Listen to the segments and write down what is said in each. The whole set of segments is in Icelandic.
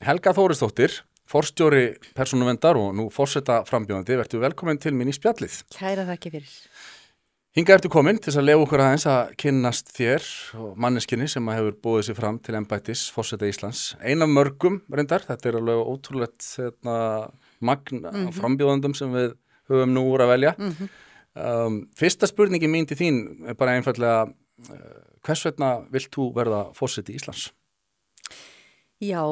Helga Þórisdóttir, forstjóri Persónuverndar og nú forseta frambjóðandi, vertu velkomin til mín í spjallið. Kæra þakki fyrir. Hingað ertu komin til þess að leyfa okkur aðeins að kynnast þér og manneskinni sem hefur boðið sér fram til embættis forseta Íslands. Ein af mörgum reyndar, þetta er alveg ótrúlegt magn af frambjóðandum sem við höfum nú úr að velja. Fyrsta spurningi mín til þín er bara einfallega, hvers vegna vilt þú verða forseti Íslands? Já,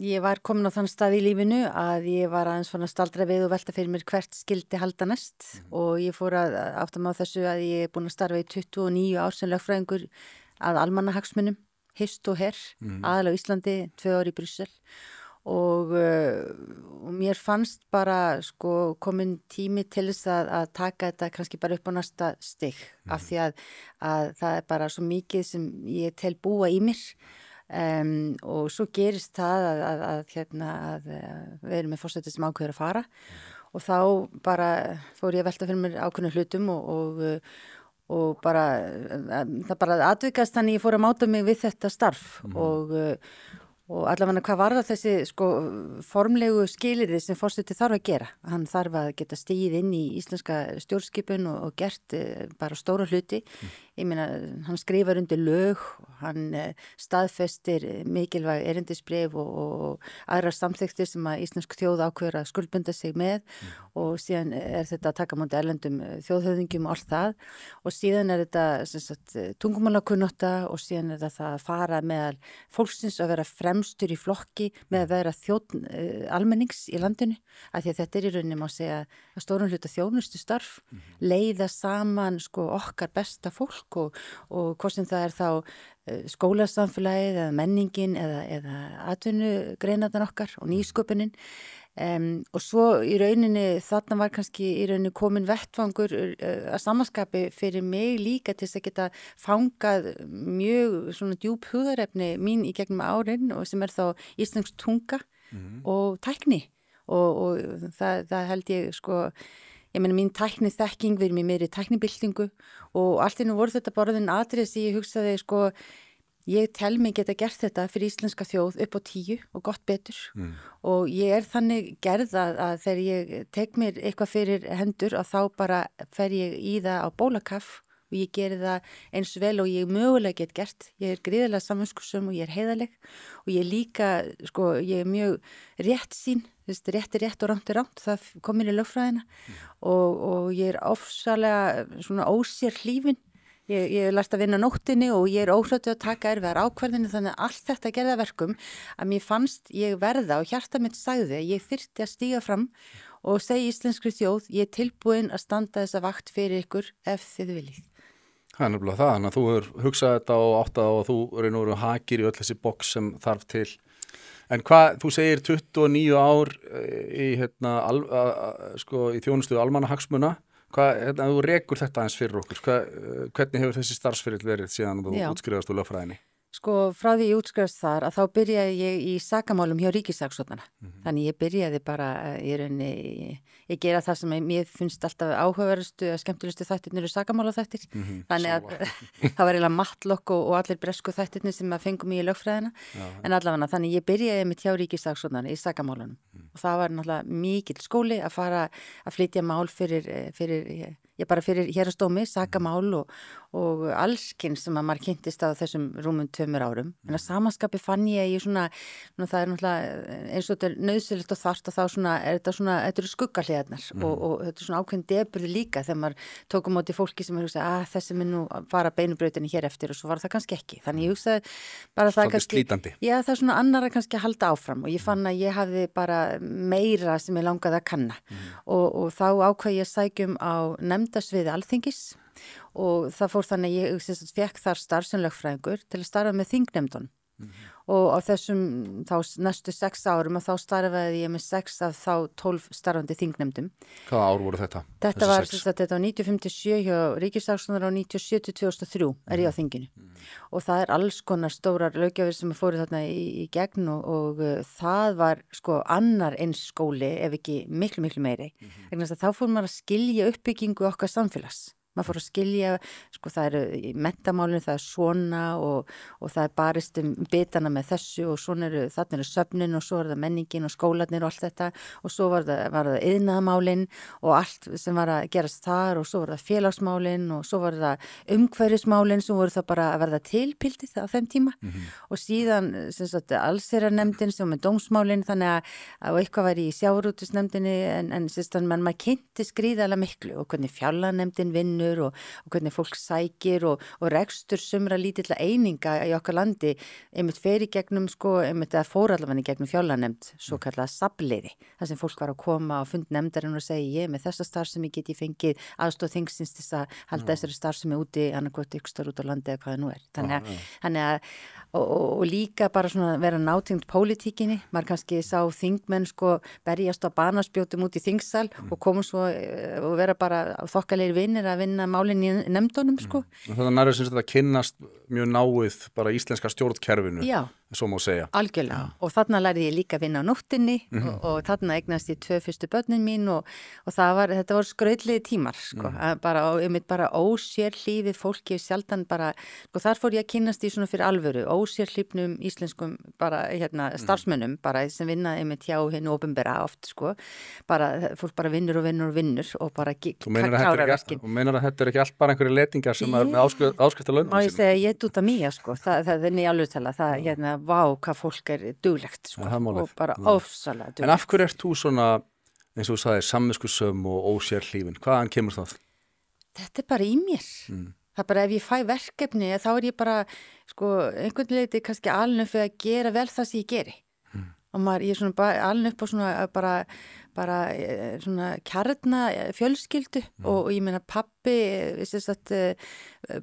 ég var komin á þann stað í lífinu að ég var aðeins fann að staldra við og velta fyrir mér hvert skildi halda næst og ég fór að átta mig á þessu að ég er búin að starfa í 29 ár sem lögfræðingur að almannahagsmunum, hist og herr, aðalega á Íslandi, 2 ár í Brussel og mér fannst bara komin tími til þess að taka þetta kannski bara upp á næsta stig af því að það er bara svo mikið sem ég tel búa í mér og svo gerist það að við erum með forseti sem ákveður að fara og þá bara fór ég að velta fyrir mér ákveðnum hlutum og bara það bara atvikast þannig ég fór að máta mig við þetta starf og allavega hvað var það þessi formlegu skilyrði sem forseti þarf að gera. Hann þarf að geta stigið inn í íslenska stjórnskipun og gert bara stóra hluti. Ég meina, hann skrifar undir lög, hann staðfestir mikilvæg erindisbréf og aðrar samþykktir sem að íslensk þjóð ákveður að skuldbinda sig með og síðan er þetta að taka móti erlendum þjóðhöfðingjum og allt það og síðan er þetta tungumálakunnátta og síðan er þetta að fara meðal fólksins að vera fremstur í flokki með að vera þjóðn almennings í landinu af því að þetta er í rauninni má segja að stórum hluta þjónustu starf leiða saman okkar besta fólk og hvort sem það er þá skólasamfélagið eða menningin eða atvinnugreinarnar okkar og nýsköpunin og svo í rauninni þarna var kannski í rauninni komin vettvangur að samanskapi fyrir mig líka til þess að geta fangað mjög svona djúp hugðarefni mín í gegnum árin og sem er þá íslensk tunga og tækni og það held ég ég meina mín tækni þekking við erum í meiri tæknibyltingu og allt í nú voru þetta bara þinn atriði sem ég hugsaði ég tel mig geta gert þetta fyrir íslenska þjóð upp á 10 og gott betur og ég er þannig gerð að þegar ég tek mér eitthvað fyrir hendur að þá bara fer ég í það á bólakaff og ég geri það eins vel og ég mögulega get gert. Ég er gríðarlega samviskusöm og ég er heiðarleg og ég líka, ég er mjög réttsýn, rétt er rétt og rangt er rangt, það kom mér í lögfræðina og ég er ofsalega svona ósér hlífin. Ég hef lært að vinna nóttinni og ég er óhræddur að taka erfiðar ákvarðanir þannig að allt þetta gerði að verkum að mér fannst ég verða og hjarta mitt sagði að ég þyrfti að stíga fram og segja íslenskri þjóð ég er tilbúin að standa þessa vakt fyrir ykkur ef þið viljið. Það er nefnilega það, þannig að þú hefur hugsað þetta og áttað á að þú raun og veru hakir í öll þessi box sem þarf til. En hvað, þú segir 29 ár í þjónustu almannahagsmuna, þú rekur þetta aðeins fyrir okkur, hvernig hefur þessi starfsferill verið síðan þú útskrifast úr lögfræðinni? Frá því ég útskrifast þar að þá byrjaði ég í sakamálum hjá ríkissaksóknara. Þannig ég byrjaði bara ég gera það sem mér finnst alltaf áhugaverðustu að skemmtilegustu þættirnir eru sakamálaþættir. Þannig að það var eiginlega mattlokk og allir bresku þættirnir sem að fengum í lögfræðina. En allavega þannig ég byrjaði mitt hjá ríkissaksóknara í sakamálunum. Og það var náttúrulega mikill skóli að fara að flytja mál fyrir héraðsdómi, sakamál og allskinn sem að maður kynntist á þessum rúmum 2 árum. En að samanskapi fann ég það er náttúrulega eins og þetta er nauðsynlegt og þarft og þá þetta eru skuggahliðarnar og þetta er svona ákveðin deburði líka þegar maður tók á móti fólki sem er hugsað þessi minn nú fara beinubrautinni hér eftir og svo var það kannski ekki. Þannig ég hugsaði bara það kannski slítandi. Já, það er svona annara kannski að halda áfram og ég fann að ég hafði bara meira sem ég langaði að kanna og þá ákvað ég að sækjum á nefndasviði Alþingis og það fór þannig að ég fekk þar starf sem lögfræðingur til að starfa með þingnefndunum og á þessum þá næstu 6 árum og þá starfaði ég með 6 af þá 12 starfandi þingnefndum. Hvaða ár voru þetta? Þetta var 1957 hjá ríkissaksóknara og 1997-2003 er ég á þinginu og það er alls konar stórar löggjafir sem fóru þarna í gegn og það var annar eins skóli ef ekki miklu meiri. Þá fór maður að skilja uppbyggingu okkar samfélags. maður fór að skilja, sko það eru í menntamálinu, það svona og það barist bitana með þessu og svona þarna söfnin og svo það menningin og skólarnir og allt þetta og svo var það iðnaðarmálin og allt sem var að gerast þar og svo var það félagsmálin og svo var það umhverfismálin sem voru það bara að verða tilpildið á þeim tíma og síðan sem sagt allsherjarnefndin sem með dómsmálin þannig að eitthvað var í sjávarútvegsnefndinni en sem sagt maður kynnti gríðarlega miklu og hvernig fjárlaganefndin vinnur og hvernig fólk sækir og rekstur sumra lítilla eininga í okkar landi einmitt fer í gegnum sko, einmitt að fór allavega í gegnum fjárlaganefnd svo kallað safnliði, þar sem fólk var að koma og fund nefndarinn og segja ég með þessa starfsemi get ég fengið aðstoð þingsins til að halda þessari starfsemi úti annarkvort ykkur stór út á landi eða hvað það nú er þannig að og líka bara svona vera nátengt pólitíkinni, maður kannski sá þingmenn sko berjast á banaspjótum út í þingsal og komu svo og vera bara þokkalegir vinnir að vinna málinn í nefndunum sko. Það er nærið sem þetta kynnast mjög náið bara íslenska stjórnkerfinu. Já. Svo má segja. Algjörlega. Og þarna lærði ég líka að vinna á nóttinni og þarna eignast ég 2 fyrstu börnin mín og þetta voru skrautlegi tímar sko. Bara ósérhlífið fólki sjaldan bara, sko þar fór ég að kynnast í svona fyrir alvöru, ósérhlífnum íslenskum bara starfsmönnum bara sem vinna einmitt hjá hennu opinbera oft sko. Bara fólk bara vinnur og bara klárar verkin. Þú meinar að þetta er ekki allt bara einhverju letingar sem er með áskriftarlaunum sinni? Má ég segja, ég út að mía sko, það er nýjalutala, vá, hvað fólk er duglegt sko, og bara ofsalega duglegt. En af hverju ert þú svona, eins og þú sagðir, samviskusöm og ósérhlífin? Hvaðan kemur það? Þetta er bara í mér. Það er bara ef ég fæ verkefni, þá er ég bara, sko, einhvern leiti kannski alin upp við að gera vel það sem ég geri. Og ég er svona alin upp á svona bara svona kjarna fjölskyldu og ég meina pappi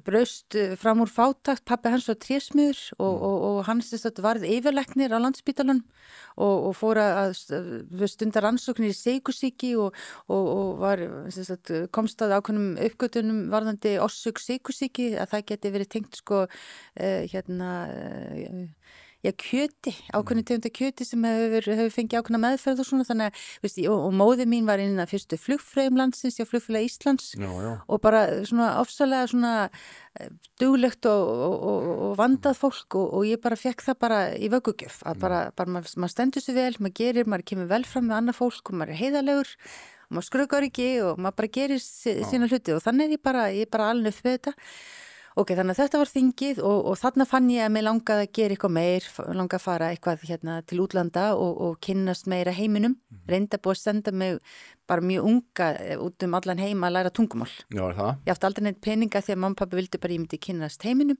braust fram úr fátakt, pappi hans var trésmiður og hann varð yfirlæknir á Landspítalanum og fór að stunda rannsóknir í sykursýki og var komst að ákveðnum uppgötunum varðandi orsök sykursýki að það geti verið tengt sko kjöti, ákveðni tegunda kjöti sem hefur fengið ákveðna meðferð og svona þannig að, og móðir mín var innan fyrstu flugfreyjum landsins hjá Flugfélagi Íslands og bara svona ofsalega svona duglegt og vandað fólk og ég bara fekk það bara í vöggugjöf að bara maður stendur sér vel, maður kemur vel fram með annað fólk og maður er heiðarlegur og maður skrökar ekki og maður bara gerir sína hluti og þannig er ég bara alveg upp við þetta. Ok, þannig að þetta var þingið og þarna fann ég að mig langaði að gera eitthvað meir, langaði að fara eitthvað til útlanda og kynnast meira heiminum, reynda búið að senda mig bara mjög unga út allan heima að læra tungumál. Já, er það? Ég átti aldrei neitt peninga því að mamma og pappi vildi bara ég myndi kynnast heiminum.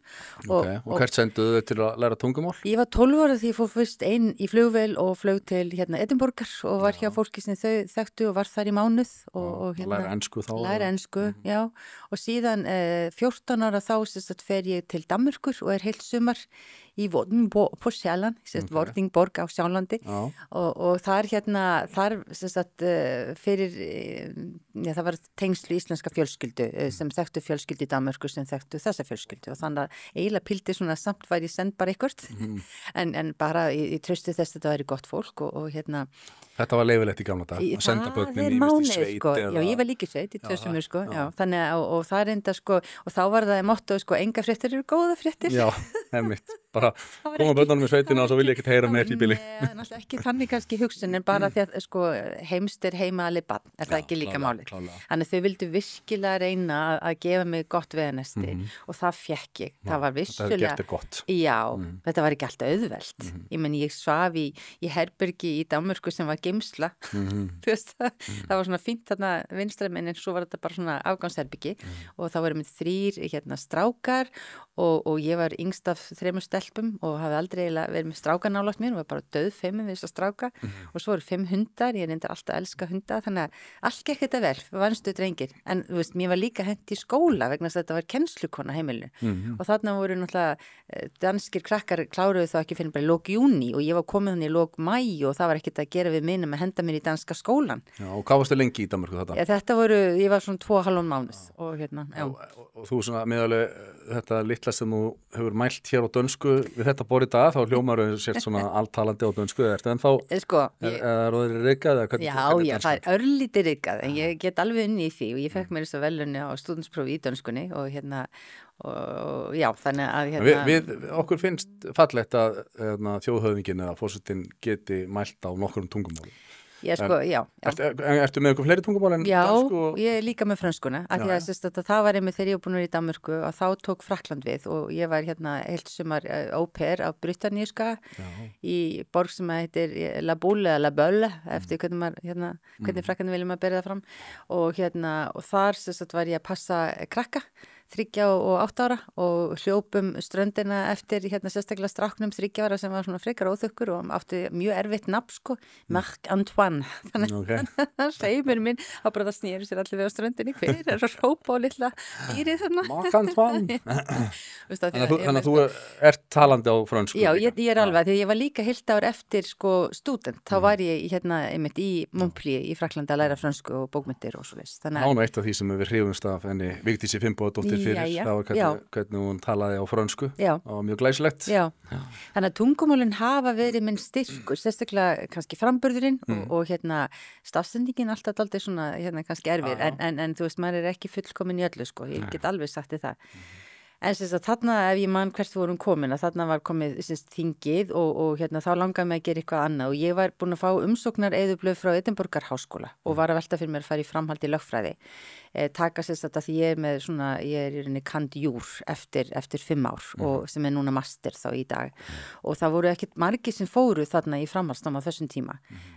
Og hvert senduðu þau til að læra tungumál? Ég var 12 ára því ég fór fyrst einn í flugvél og flög til Edinborgar og var hjá fólki sem þau þekktu og var þar í mánuð. Og læra ensku þá? Læra ensku, já. Og síðan 14 ára þá fer ég til Danmörkur og er heilt sumar í Vordingborg på Sjælland, Vordingborg á Sjálandi og þar þar fyrir, það var tengslu íslenska fjölskyldu sem þekktu fjölskyldu í Danmörku sem þekktu þessa fjölskyldu og þannig að eiginlega pildi svona samt væri send bara eitthvað en bara í trausti þess að þetta væri gott fólk og Þetta var leifilegt í gamla dag, að senda börnin í sveit sko. Já, ég var líka í sveit í 2 sumur sko, já, þannig að það reynda sko og þá var það motto sko, enga fréttir eru góða fréttir. Já, einmitt, bara koma börnunum í sveitina og svo vil ég ekkert heyra meir í bili. Nei, náttúrulega ekki þannig kannski hugsun en bara því að sko heimst er heima alveg barn, er það ekki líka málið. Þannig þau vildu virkilega reyna að gefa mig gott veðanesti og það fekk ég. Það var vissulega. Þetta gert þér gott. Já, þetta var ekki alltaf auðvelt. Ég meni, ég svaf í herbergi í Danmörku sem var geimsla. Þú veist, það var svona fínt þarna vinstramenn en svo var þetta bara svona afgangsherbyggi og þá voru með 3 strákar og ég var yngst af 3 stelpum og hafði aldrei verið með stráka nálægt mér og var bara dauðfeim við þessa stráka og svo voru 5 hundar, ég reyndi alltaf að elska hunda þannig að allt gekk þetta vel, vannstu drengir en þú veist, mér var líka hent í skóla vegna þess að þetta var kennslukona heimilinu og þarna voru náttúrulega danskir krakkar kláruðu þá ekki fyrir bara í lok júní og ég var komið þannig í lok mæ og það var ekkert að gera við minna með að henda mér í danska skólan. Já, og hvað varstu lengi í Danmörku þetta? Ja, ég var svona 2,5 mánuð og og þú svona meðalveg þetta litla sem þú hefur mælt hér á dönsku við þetta borð í dag, þá hljómar sért svona alltalandi á dönsku, ertu en þá er það rykkað eða hvernig? Já, það er örlítið rykkað, en ég get alveg inn í því og ég fekk mér þess að velunni á stúdentsprófi í dönskunni og og já, þannig að okkur finnst fallegt að þjóðhöfðingin eða forsetinn geti mælt á nokkrum tungumálum. Já. Ertu með eitthvað fleiri tungumál en dansku? Já, ég er líka með frönskuna, af því að það var einmitt þegar ég var búin að vera í Danmörku og þá tók Frakkland við og ég var heilt sumar au pair á Britanníuska í borg sem heitir La Boule eða La Bolle, eftir hvernig Frakkarnir viljum að bera það fram og þar var ég að passa krakka 3 og 8 ára og hljópum ströndina eftir sérstaklega stráknum 3 ára sem var svona frekar óþökkur og átti mjög erfitt nafn Marc Antoine þannig að seimur minn á bara það snýri sér allir við á ströndinni hver að hrópa á litla dýrið þarna Marc Antoine Þannig að þú ert talandi á frönsku. Já, ég er alveg, þegar ég var líka heilt ár eftir stúdent, þá var ég einmitt í Montpellier í Fraklandi að læra frönsku og bókmyndir og svo veist. Það var eitt af því sem við hrifumst af henni Vigdísi Finnbogadóttir fyrir, það var hvernig hún talaði á frönsku, það var mjög glæsilegt. Já, þannig að tungumálin hafa verið minn styrkur, sérstaklega kannski framburðurinn og stafsendingin alltaf daldið svona kannski erfir, en þú veist, maður er ekki fullkomin í öllu, ég get alveg sagt þið það. En þarna, ef ég man hvert vorum komin, að þarna var komið þingið og þá langaði mig að gera eitthvað annað og ég var búin að fá umsóknar eyðublöð frá Edinborgar háskóla og var að velta fyrir mér að fara í framhald í lögfræði. Taka að því ég er með svona, ég er í rauninni kandjúr eftir 5 ár og sem er núna master þá í dag og það voru ekkert margir sem fóru þarna í framhaldsnámi á þessum tíma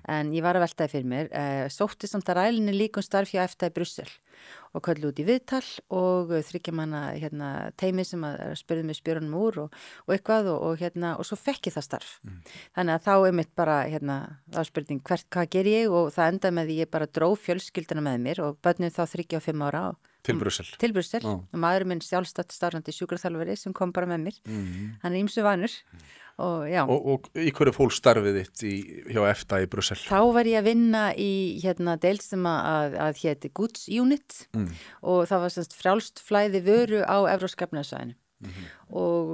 en ég var að veltaði fyrir mér, sótti samt að rælinni líkum starf hjá EFTA í Brussel og köllu út í viðtal og 3 manna teimi sem að spurði mig spjörunum úr og eitthvað og svo fekk ég það starf. Þannig að þá mitt bara það spurning hvað ger ég og það endaði með því ég bara dró fjölskylduna með mér og börnin þá 3 og 5 ára Til Brussel. Og maðurinn minn sjálfstætt starfandi sjúkraþjálfari sem kom bara með mér. Hann er ýmsu vanur. Og í hverju fól starfið þitt hjá EFTA í Brussel? Þá var ég að vinna í deild sem að héti Goods Unit og það var frjálst flæði vöru á Evrópska efnahagssvæðinu. Og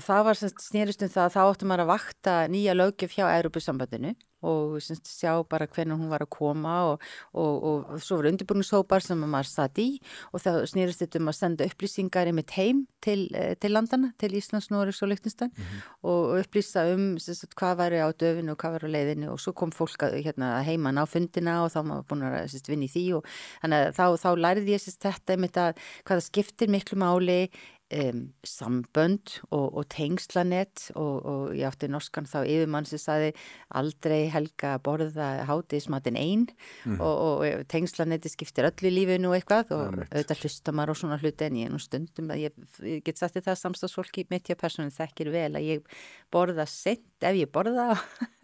það var snerist það að þá áttum maður að vakta nýja löggjöf hjá Evrópusambandinu og sjá bara hvernig hún var að koma og svo voru undirbúningshópar sem maður satt í og það snerist þetta að senda upplýsingar einmitt heim til landana, til Íslands, Noregs og Liechtenstein og upplýsa hvað væri á döfinu og hvað væri á leiðinu og svo kom fólk heiman á fundina og þá maður búin að vinna í því og þannig að þá lærði ég þetta einmitt að hvað það skiptir miklu máli sambönd og tengslanett og ég átti norskan þá yfirmann sem sagði aldrei helga að borða hádegismatinn ein og tengslanetti skiptir öllu í lífinu og eitthvað og auðvitað hlusta maður og svona hluti en ég nú stundum að ég get sagt það samstagsfólki mitt hjá persónum þekkir vel að ég borða sent ef ég borða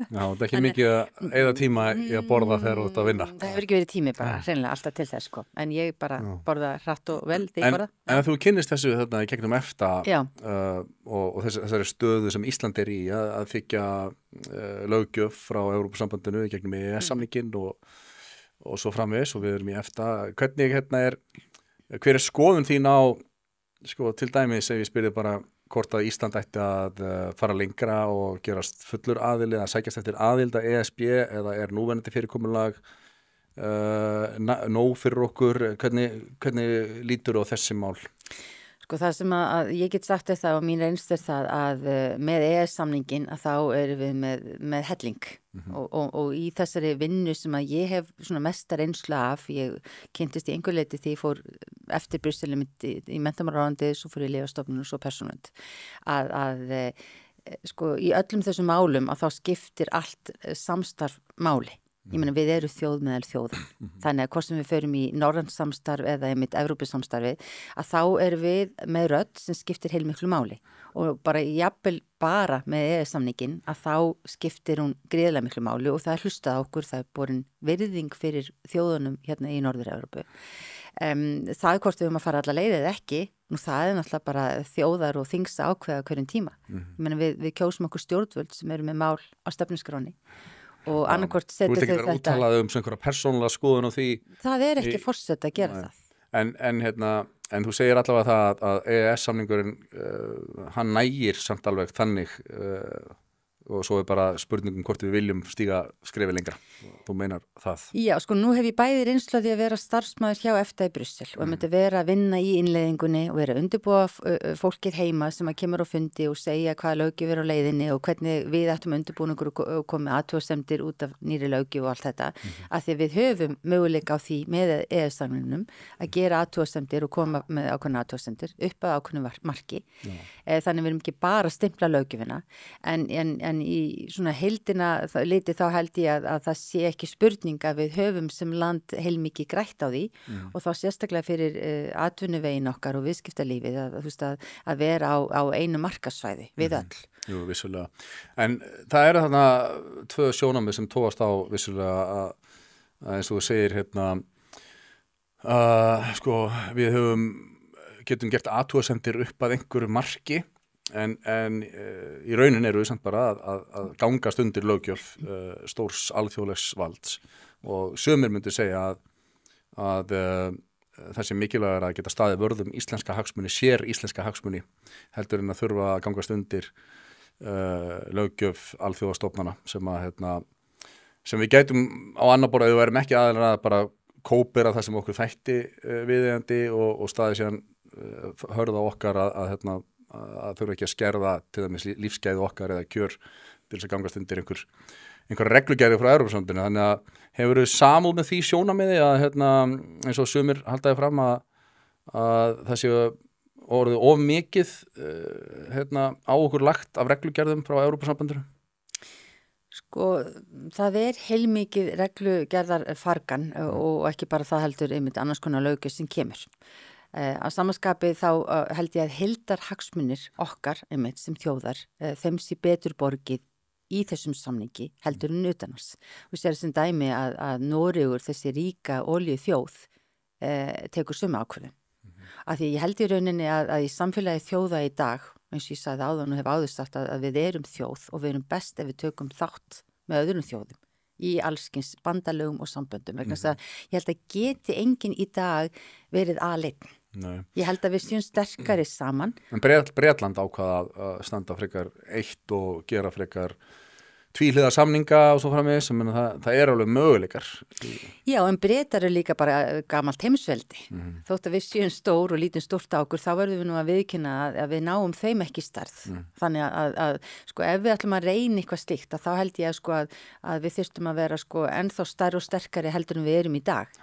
Já, það er ekki mikið að eyða tíma í að borða þegar þú ert að vinna Það hefur ekki verið tími bara, hreinlega alltaf til þess en ég bara borða hratt og vel þegar ég borða En að þú kynnist þessu þarna í gegnum EFTA og þessari stöðu sem Ísland er í að þykja löggjöf frá Evrópusambandinu í gegnum EES-samninginn og svo framvegis og við erum í EFTA hvernig hver er skoðun þín á til dæmis ef ég spyrði bara hvort að Ísland ætti að fara lengra og gerast fullur aðili eða sækjast eftir aðild að ESB eða er núverandi fyrirkomulag nóg fyrir okkur hvernig lítur á þessi mál? Það sem að ég get sagt það og mín reynst það að með EES-samningin að þá erum við með helling og í þessari vinnu sem að ég hef svona mesta reynslu af, ég kynntist í einhver leiti því ég fór eftir Brussel í menntamálaráðuneytið, svo fór ég í Lyfjastofnun og svo persónuvernd að í öllum þessum málum að þá skiptir allt samstarf máli. Ég meina við erum þjóð meðal þjóða þannig að hvort sem við förum í norrænt samstarf eða einmitt Evrópusamstarfi að þá erum við með rödd sem skiptir heilmiklu máli og jafnvel bara með EES-samningin að þá skiptir hún gríðarlega miklu máli og það er hlustað á okkur, það er borin virðing fyrir þjóðunum hérna í Norður-Evrópu. Það er hvort við höfum að fara alla leið eða ekki, nú það er náttúrulega bara þjóðar og þingsa ákveða hverjum tíma. Ég meina við kjósum okkur stjórnvöld sem eru með mál á stefnuskráni og annarkvort setur þau þetta. Þú ert ekki verið að úttala einhverja persónulega skoðun á því? Það er ekki forseta að gera það. En þú segir allavega það að EES-samningurinn, hann nægir samt alveg þannig og svo bara spurningum hvort við viljum stíga skrefi lengra. Þú meinar það? Já, sko, nú hef ég bæði reynslu af því að vera starfsmaður hjá EFTA í Brussel og myndi vera að vinna í innleiðingunni og vera að undirbúa fólkið heima sem að kemur á fundi og segja hvaða löggjöf er á leiðinni og hvernig við ættum undirbúningur og komið athugasemdir út af nýri löggjöf og allt þetta, af því við höfum möguleika á því með EES-samningnum að gera athugasemdir og koma með ákveðna athugasemdir upp að ákveðnu marki. Þannig við erum ekki bara að stimpla löggjöfina en í svona heildina liti þá held ég að það sé ekki spurning að við höfum sem land heilmikið grætt á því og þá sérstaklega fyrir atvinnuvegin okkar og viðskiptalífið að vera á einu markaðssvæði við öll. Jú, vissulega. En það eru þarna tvö sjónarmið sem tókast á vissulega að eins og þú segir sko við getum gert athugasemdir upp að einhverju marki en í raunin eru við samt bara að gangast undir löggjöf stórs alþjóðlegs valds og sumir myndi segja að það sé mikilvægur að geta staðið vörðum íslenska hagsmuni, sér íslenska hagsmuni heldur en að þurfa að gangast undir löggjöf alþjóðastofnana sem við gætum á annar borð að við verum ekki aðeins að bara kópera það sem okkur þætti viðeigandi og staðið síðan hörða okkar að þurfa ekki að skerða til dæmis lífsgæði okkar eða kjör til þess að gangast undir einhver reglugerði frá Evrópusambandinu. Þannig að hefur þið samúð með því sjónarmiði að eins og sumir haldaði fram að það séu orðið of mikið á okkur lagt af reglugerðum frá Evrópusambandinu? Sko, það heilmikið reglugerðar fargan og ekki bara það heldur einmitt annars konar löggjöf sem kemur. Á samanskapið þá held ég að heildarhagsmunir okkar einmitt sem þjóðar þeim sé betur borgið í þessum samningi heldur en utanars. Við séum sem dæmi að Noregur, þessi ríka olíuþjóð, tekur sömu ákvörðun. Af því ég held í rauninni að í samfélagi þjóða í dag, eins og ég sagði áðan og hef áður sagt að við erum þjóð og við erum best ef við tökum þátt með öðrum þjóðum í allskins bandalögum og samböndum. Vegna þess að ég held að geti enginn í dag verið aleinn. Nei. Ég held að við séum sterkari saman. En Bretland ákvaða að standa frekar eitt og gera frekar tvíhliða samninga og svo framvegis, það alveg möguleikar. Já, en Bretar líka bara gamalt heimsveldi. Þótt að við séum stór og lítum stórt á okkur, þá verðum við nú að viðkynna að við náum þeim ekki stærð. Þannig að sko, ef við ætlum að reyna eitthvað slíkt, þá held ég sko, að við þyrstum að vera sko, ennþá stærri og sterkari heldur en við erum í dag.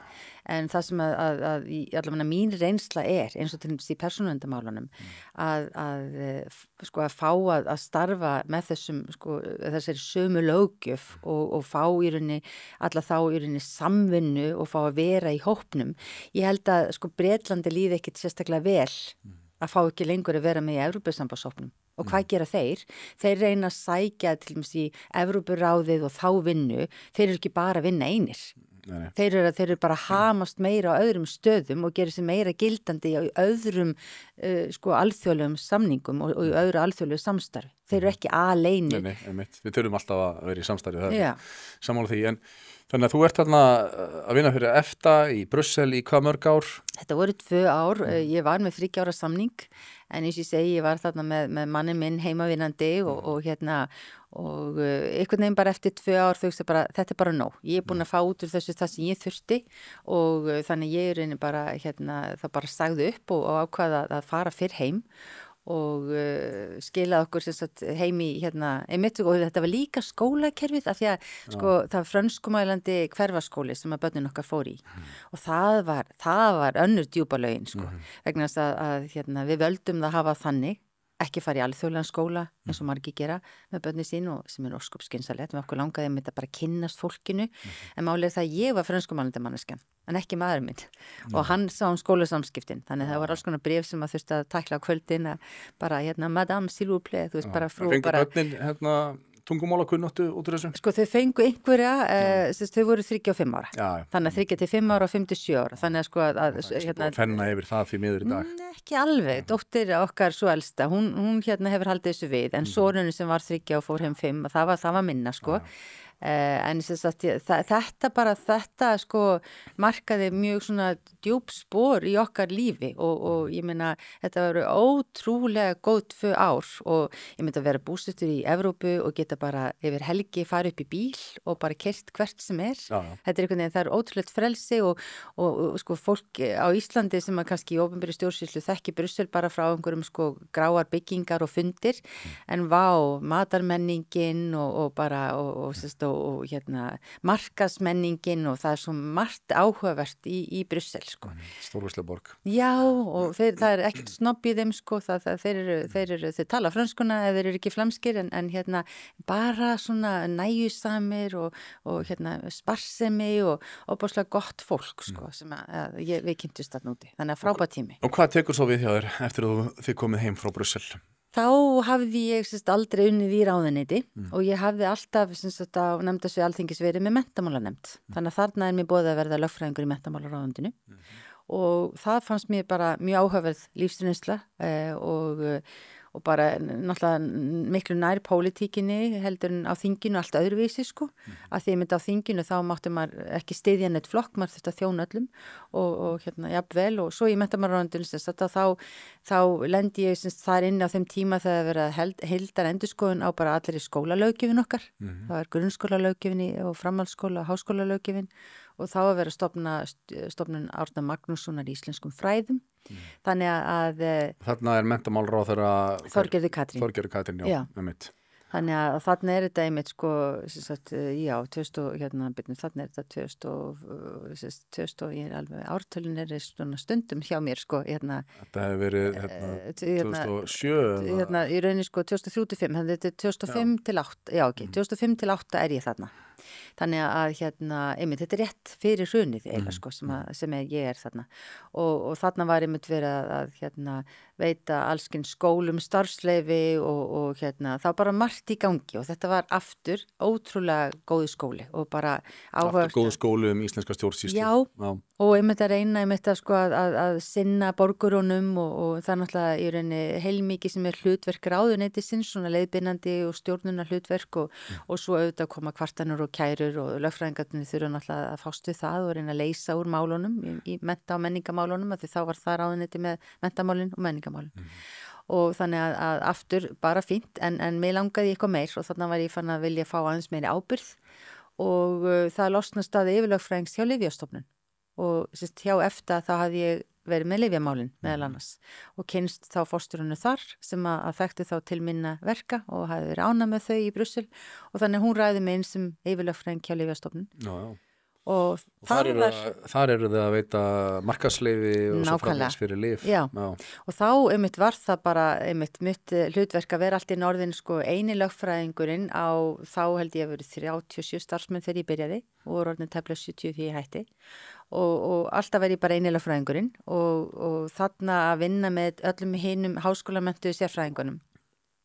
En það sem allavega mín reynsla eins og til þess í persónuverndarmálunum sko að fá að starfa með þessari sömu löggjöf og fá í rauninni alla þá í rauninni samvinnu og fá að vera í hópnum. Ég held að sko Bretlandi líði ekkit sérstaklega vel að fá ekki lengur að vera með í Evrópusambandshópnum. Og hvað gera þeir? Þeir reyna að sækja til dæmis í Evrópuráðið og þá vinnu. Þeir eru ekki bara að vinna einir. Þeir eru bara að hamast meira á öðrum stöðum og gera sér meira gildandi í öðrum sko alþjóðlegum samningum og í öðru alþjóðlegu samstarfi. Þeir eru ekki aleinir. Nei, við þurfum alltaf að vera í samstarfi það. Sammála því, en þannig að þú ert þarna að vinna fyrir EFTA í Brussel í hvað mörg ár? Þetta voru 2 ár, ég var með 3 ára samning, en eins og ég segi, ég var þarna með manni minn heimavinnandi og einhvern veginn bara eftir 2 ár þau bara, þetta bara nóg. Ég búin að fá út úr þessu það sem ég þurfti og þannig ég reyni bara, það bara sagði upp og ákvaða að fara fyrr heim og skilaði okkur heim í einmitt og þetta var líka skólakerfið af því að sko, það var frönskumælandi hverfaskóli sem að börnin okkar fór í og það var önnur djúpalögin sko, vegna þess að við völdum það hafa þannig ekki fara í alþjóðlegan skóla eins og margir gera með börnin sín og sem ósköp skynsamlegt, með okkur langaði að þetta bara kynnast fólkinu, en málið það að ég var frönskumælandi manneskjan, en ekki maður minn og hann sá skólasamskiptin, þannig það var alls konar bréf sem að þurfti að tækla á kvöldin að bara madame s'il vous plaît, þú veist bara frú bara börnin, tungumála kunnáttu út úr þessu? Sko þau fengu einhverja, þau voru 3 og 5 ára. Þannig að 3 til 5 ára og 5 til 7 ára. Þannig að sko fenna yfir það því miður í dag? Ekki alveg. Dóttir okkar svo elsta, hún hefur haldið þessu við, en sonurinn sem var 3 og fór heim 5, það var minna sko. En sem sagt, þetta sko markaði mjög svona djúp spor í okkar lífi og ég meina þetta voru ótrúlega góð 2 ár og ég myndi að vera búsettur í Evrópu og geta bara yfir helgi fara upp í bíl og bara keyrt hvert sem Já. Þetta einhvern veginn, það ótrúlegt frelsi og sko fólk á Íslandi sem að kannski í opinberri stjórnsýslu þekki Brussel bara frá einhverjum sko gráar byggingar og fundir en matarmenningin og bara og hérna markasmenningin og það svo margt áhugavert í Brussel sko. Stórvæslega borg. Já og það ekkert snobb í þeim sko, þeir tala frönskuna eða þeir eru ekki flamskir en hérna bara svona næjusamir og hérna sparsemi og opaslega gott fólk sko sem við kynntust þarna úti, þannig að frábær tími. Og hvað tekur svo við hjá þér eftir að þið komið heim frá Brussel? Þá hafði ég aldrei unnið í ráðuneyti og ég hafði alltaf á nefndasvið Alþingis verið með menntamálanemnd. Þannig að þarna mér boðið að verða lögfræðingur í menntamálaráðuneytinu og það fannst mér bara mjög áhugaverð lífsreynsla og bara náttúrulega miklu nær pólitíkinni heldur en á þinginu allt öðruvísi sko. Að því ég myndi á þinginu þá mátti maður ekki styðja neitt flokk, maður þurfti að þjóna öllum og hérna jafnvel og svo í menntamálaráðuneytinu þá lendi ég þar inn á þeim tíma þegar verið heildar endurskoðun á bara allir í skólalöggjöfin okkar. Það var grunnskólalöggjöfin og framhaldsskóla og háskólalöggjöfin og þá að vera stofnun Árna Magnússonar í íslenskum fræðum. Þannig að þarna menntamálráðherra Þorgerður Katrín, já, einmitt. Þannig að þarna þetta einmitt sko, já, 2000, þarna þetta 2000, ég alveg, ártölin svona stundum hjá mér sko, hérna. Þetta hefur verið 2007? Í rauninni sko 2003-2005, þannig þetta 2005 til 8, já ekki, 2005 til 8 ég þarna. Þannig að einmitt, þetta rétt fyrir hrunið eiginlega sko sem ég þarna og þarna var einmitt verið að veita allskins skólum starfsleyfi og þá bara margt í gangi og þetta var aftur ótrúlega góði skóli og bara áhuga. Aftur góði skóli íslenska stjórnsýslu. Já. Og einmitt að reyna sko að sinna borgurunum og það náttúrulega í rauninni heilmikið sem hlutverk ráðuneytisins, svona leiðbeinandi og stjórnunar hlutverk og svo auðvitað koma kvartanir og kærur og lögfræðingarnir þurfa náttúrulega að fást við það og reyna að leysa úr málunum í mennta- og menningamálunum af því þá var það ráðuneyti með mentamálin og menningamálin. Og þannig að aftur bara fínt en mig langaði eitthvað meir og þannig var ég fann að vilja fá aðeins meiri ábyrgð og það losnast að yfirlögfræðings hjá Lyfjastofnun og hjá EFTA þá hafði ég verið með lyfjamálin meðal annars og kynst þá forstjóranu þar sem að þekkti þá til minna verka og hafði verið ánægð með þau í Brussel og þannig hún ræði mig inn sem yfirlögfræðing hjá Lyfjastofnun. Já. Og þar eru þið að veita markaðsleyfi og svo framvegs fyrir lyf. Já, og þá var það bara mitt hlutverk að vera allt í norðin sko eini lögfræðingurinn á þá held ég að verið 37 starfsmenn þegar ég byrjaði og voru orðin tæplega 70 því ég hætti og alltaf verið bara eini lögfræðingurinn og þarna að vinna með öllum hinum háskólamenntuðu sérfræðingunum.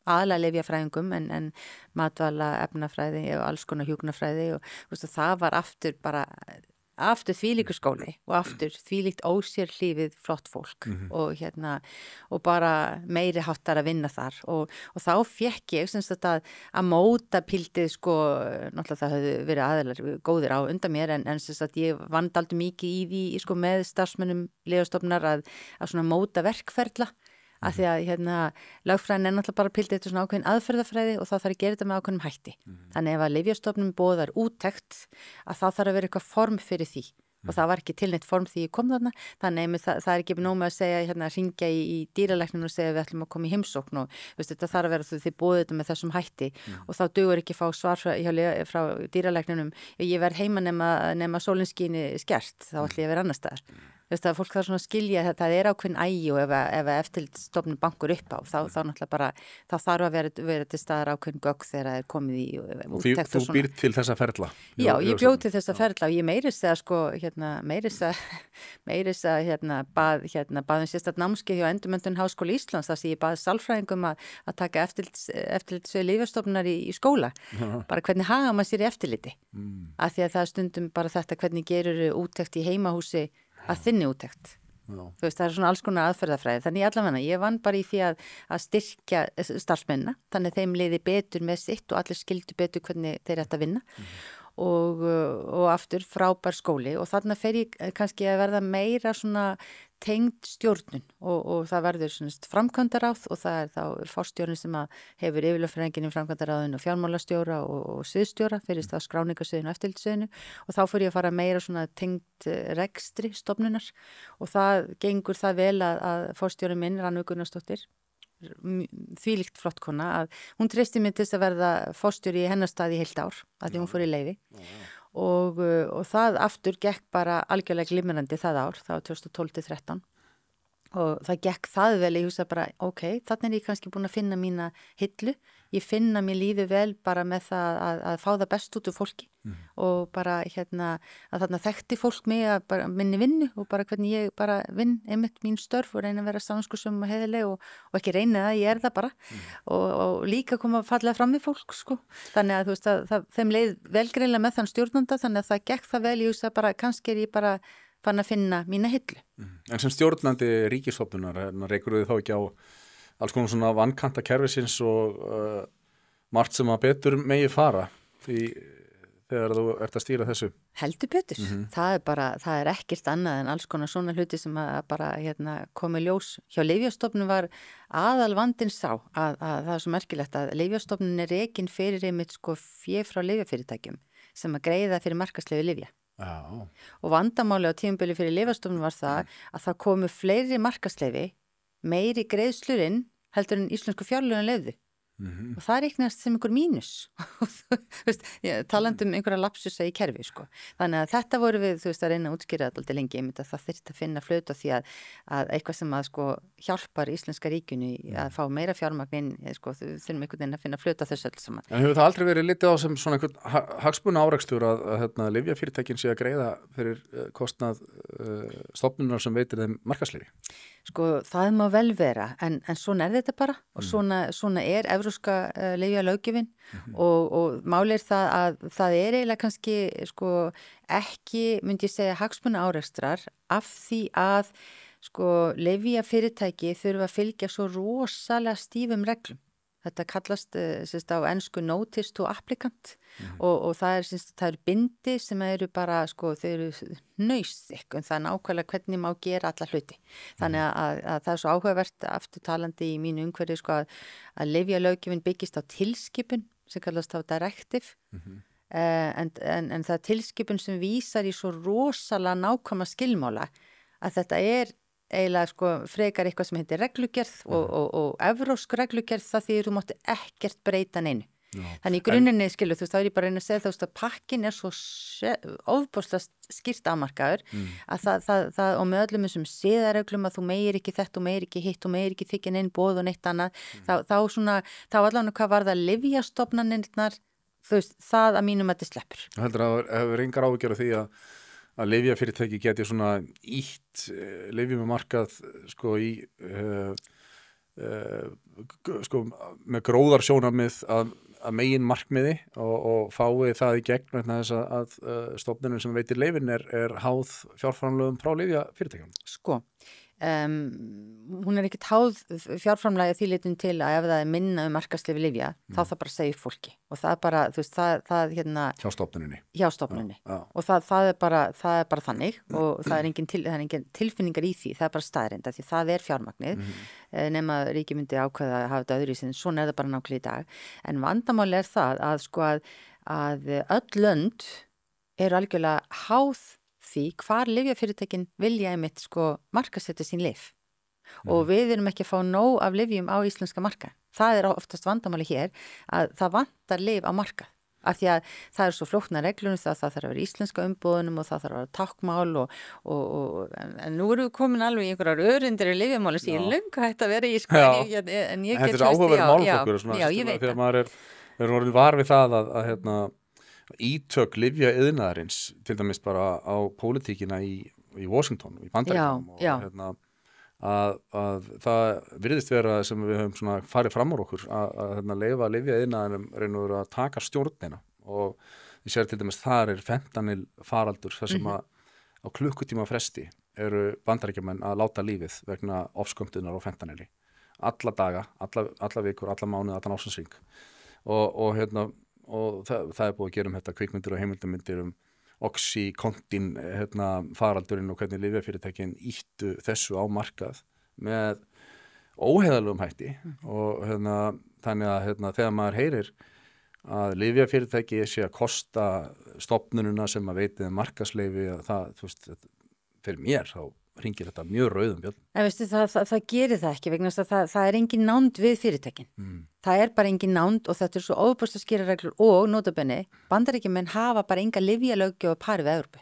Aðalega lyfjafræðingum en matvæla, efnafræði og alls konar hjúknarfræði og það var aftur þvílíkur skóli og aftur þvílíkt ósérhlífið flott fólk og bara meiri háttar að vinna þar og þá fekk ég að móta píldið sko, náttúrulega það hefði verið aðeinar góðir á undan mér en ég vand aldrei mikið í því sko, með starfsmönnum Lyfjastofnunar að svona móta verkferla af því að lögfræðin náttúrulega bara píldið þetta svona ákveðin aðferðafræði og þá þarf að gera þetta með ákveðnum hætti. Þannig ef að Lyfjastofnun boðar úttekt að þá þarf að vera eitthvað form fyrir því og það var ekki tilneitt form því ég kom þarna þannig það er ekki nóg með að segja hringja í dýralækninu og segja við ætlum að koma í heimsókn og þetta þarf að vera þið boðið þetta með þessum hætti og þá dugur ekki fá svar frá dýralækninum ég verð heima nema sólinskíni skert þá ætlum ég að vera annar staðar. Fólk þarf svona að skilja að það er ákveðin ægi og ef eftirlitsstofnun bankur upp á þá náttúrulega bara þá þarf að vera til staðar ákveðin gögn þegar það er komið í úttekt og svona. Þú býr til þessa ferla? Já, ég bjóð til þessa ferla og ég meiris að sko baðum sérstætt námskeið hjá Endurmenntun Háskóla Íslands þar sem ég baði sálfræðingum að taka eftirlitssvið Lyfjastofnunar í skóla bara hvernig haga maður sér í eftirliti af því að það stundum bara þetta hvernig gerur úttekt í heimahúsi að þinni úttekt Þú veist, það svona alls konar aðferðafræði. Þannig allavega, ég vann bara í því að styrkja starfsmennina, þannig þeim liði betur með sitt og allir skildu betur hvernig þeir ætti að vinna og aftur frábær skóli og þarna fer ég kannski að verða meira svona tengd stjórnun og það verður svona framkvæmdaráð og það þá forstjórnin sem að hefur yfirlögfræðinginn í framkvæmdaráðinu og fjármálastjóra og sviðstjóra fyrir þá skráningarsviðinu og eftirlitssviðinu og þá fór ég að fara meira svona tengd rekstri stofnunar og það gengur það vel að forstjórinn minn Rannveig Gunnarsdóttir þvílíkt flott kona að hún treysti mig til þess að verða forstjóri í hennar stað í heilt ár að því hún fór í leyfi og það aftur gekk bara algjörlega glimrandi það ár, það var 2012-13 og það gekk það vel, ég hugsa bara ok, þannig er ég kannski búin að finna mína hillu, ég finna mér lífi vel bara með það að fá það best út úr fólki og bara að þarna þekkti fólk mig að bara minni vinnu og bara hvernig ég bara vinn einmitt mín störf og reyna að vera samskursum og heiðileg og ekki reyna það, ég er það bara og líka koma að fallega fram við fólk sko, þannig að þú veist að þeim leið velgreilega með þann stjórnanda þannig að það gekk það vel, ég hugsa bara kannski er ég bara fann að finna mína hillu. En sem stjórnandi ríkisstofnunar, reykur þið þá ekki á alls konar svona vankanta kerfisins og margt sem að betur megi fara því þegar þú ert að stýra þessu? Heldur betur. Það er ekkert annað en alls konar svona hluti sem að bara komi ljós. Hjá Lyfjastofnun var aðal vandinn sá að það er svo merkilegt að Lyfjastofnun er rekin fyrir einmitt sko fé frá lyfjafyrirtækjum sem að greiða fyrir markaðsleyfi lyfja. Já. Og vandamáli á tímabili fyrir Lyfjastofnun var það að það komu fleiri markaðsleyfi, meiri greiðslur inn heldur en íslensku fjárlögin leyfðu. Og það reiknast sem einhver mínus talandi einhverja lapsusa í kerfi sko. Þannig að þetta voru við þú veist að reyna að útskýra þetta alltaf lengi að það þyrfti að finna flöt á því að eitthvað sem að sko hjálpar íslenska ríkinu að fá meira fjármagn sko, þurfum einhvern veginn að finna flöt á þessu öll saman. En hefur það aldrei verið litið á sem svona einhvern hagsmuna árekstur að lyfjafyrirtækin sé að greiða fyrir kostnað stofnunar sem veitir þeim markaðsleyfi? Sko það má vel vera en svona er þetta bara og svona er evrópska lyfjalöggjöfin og máli er það að það er eiginlega kannski sko ekki myndi ég segja hagsmuna árekstrar af því að sko lyfjafyrirtæki þurfa að fylgja svo rosalega stífum reglum. Þetta kallast á ensku notice to applicant og það er bindi sem eru bara, sko, þau eru hnausþykk það er nákvæmlega hvernig má gera alla hluti. Þannig að það er svo áhugavert afturtalandi í mínu umhverfi sko að lyfjalöggjöfin byggist á tilskipun sem kallast á directive en það er tilskipun sem vísar í svo rosalega nákvæma skilmála að þetta er eiginlega sko frekar eitthvað sem heitir reglugerð og evrópsk reglugerð það því þú mátti ekkert breyta neinu. Þannig í grunninni skilu þú veist þá er ég bara að reyna að segja þú veist að pakkin er svo ofboðslega skýrt afmarkaður að það og með öllum þessum siðareglum að þú meir ekki þetta og meir ekki hitt og meir ekki þykja neinn boð og neitt annað þá allan hvað var það lyfjastofnanirnar þú veist það að mínum að þetta sleppur. Heldur að hefur engar áhyggjur af því að lyfjafyrirtæki geti svona ítt lyfjum með markað sko í sko með gróðarsjónarmið að megin markmiði og fái það í gegn vegna þess að stofnunin sem veitir leyfin er háð fjárframlögum frá lyfjafyrirtækjum. Sko hún er ekkert háð fjárframlagi því leitum til að ef það er minna markaðsleyfi lyfja þá það bara segir fólki og það er bara þú veist það hjá stofnuninni og það er bara þannig og það er engin tilfinningar í því það er bara staðreynd því það er fjármagnið nema ríki myndi ákveða að hafa þetta öðru í sinni svona er það bara nákvæmlega í dag en vandamáli er það að sko að öll lönd eru algjörlega háð því hvar lyfjafyrirtækin vilja einmitt sko markaðssetja sín lyf og við erum ekki að fá nóg af lyfjum á íslenska markað. Það er oftast vandamáli hér að það vantar lyf á markað af því að það er svo flóknar reglunum það þarf að vera íslenska umbúðunum og það þarf að vera tákmál en nú erum við komin alveg í einhverjar öryndir í lyfjamáli sem ég er löngu hægt að vera í sko en ég get þetta er áhugaverð málflokkur svona þegar maður er orðin var við það að ítök lyfjaiðnaðarins til dæmis bara á pólitíkina í Washington, í Bandaríkjunum og að það virðist vera sem við höfum svona farið fram úr okkur að leyfa lyfjaiðnaðarum reynur að taka stjórnina og ég sér til dæmis þar er fentanil faraldur þar sem að á klukkutíma fresti eru Bandaríkjamenn að láta lífið vegna ofskömmtunar og fentanili. Alla daga, alla vikur, alla mánuði, allan ásansring. Og það er búið að gera þetta kvikmyndir og heimildarmyndir Oxycontin faraldurinn og hvernig lyfjafyrirtækin ýttu þessu á markað með óheiðarlegum hætti og þannig að þegar maður heyrir að lyfjafyrirtæki sé að kosta stofnununa sem að veitið markaðsleyfi það, þú veist, fyrir mér þá hringir þetta mjög rauðum björn. En veistu, það gerir það ekki vegna þess að það er engin nánd við fyrirtækin. Það er bara engin nánd og þetta er svo ofboðslega skýrar reglur og notabenni, Bandaríkjamenn hafa bara enga lyfjalöggjöf að pari við Evrópu.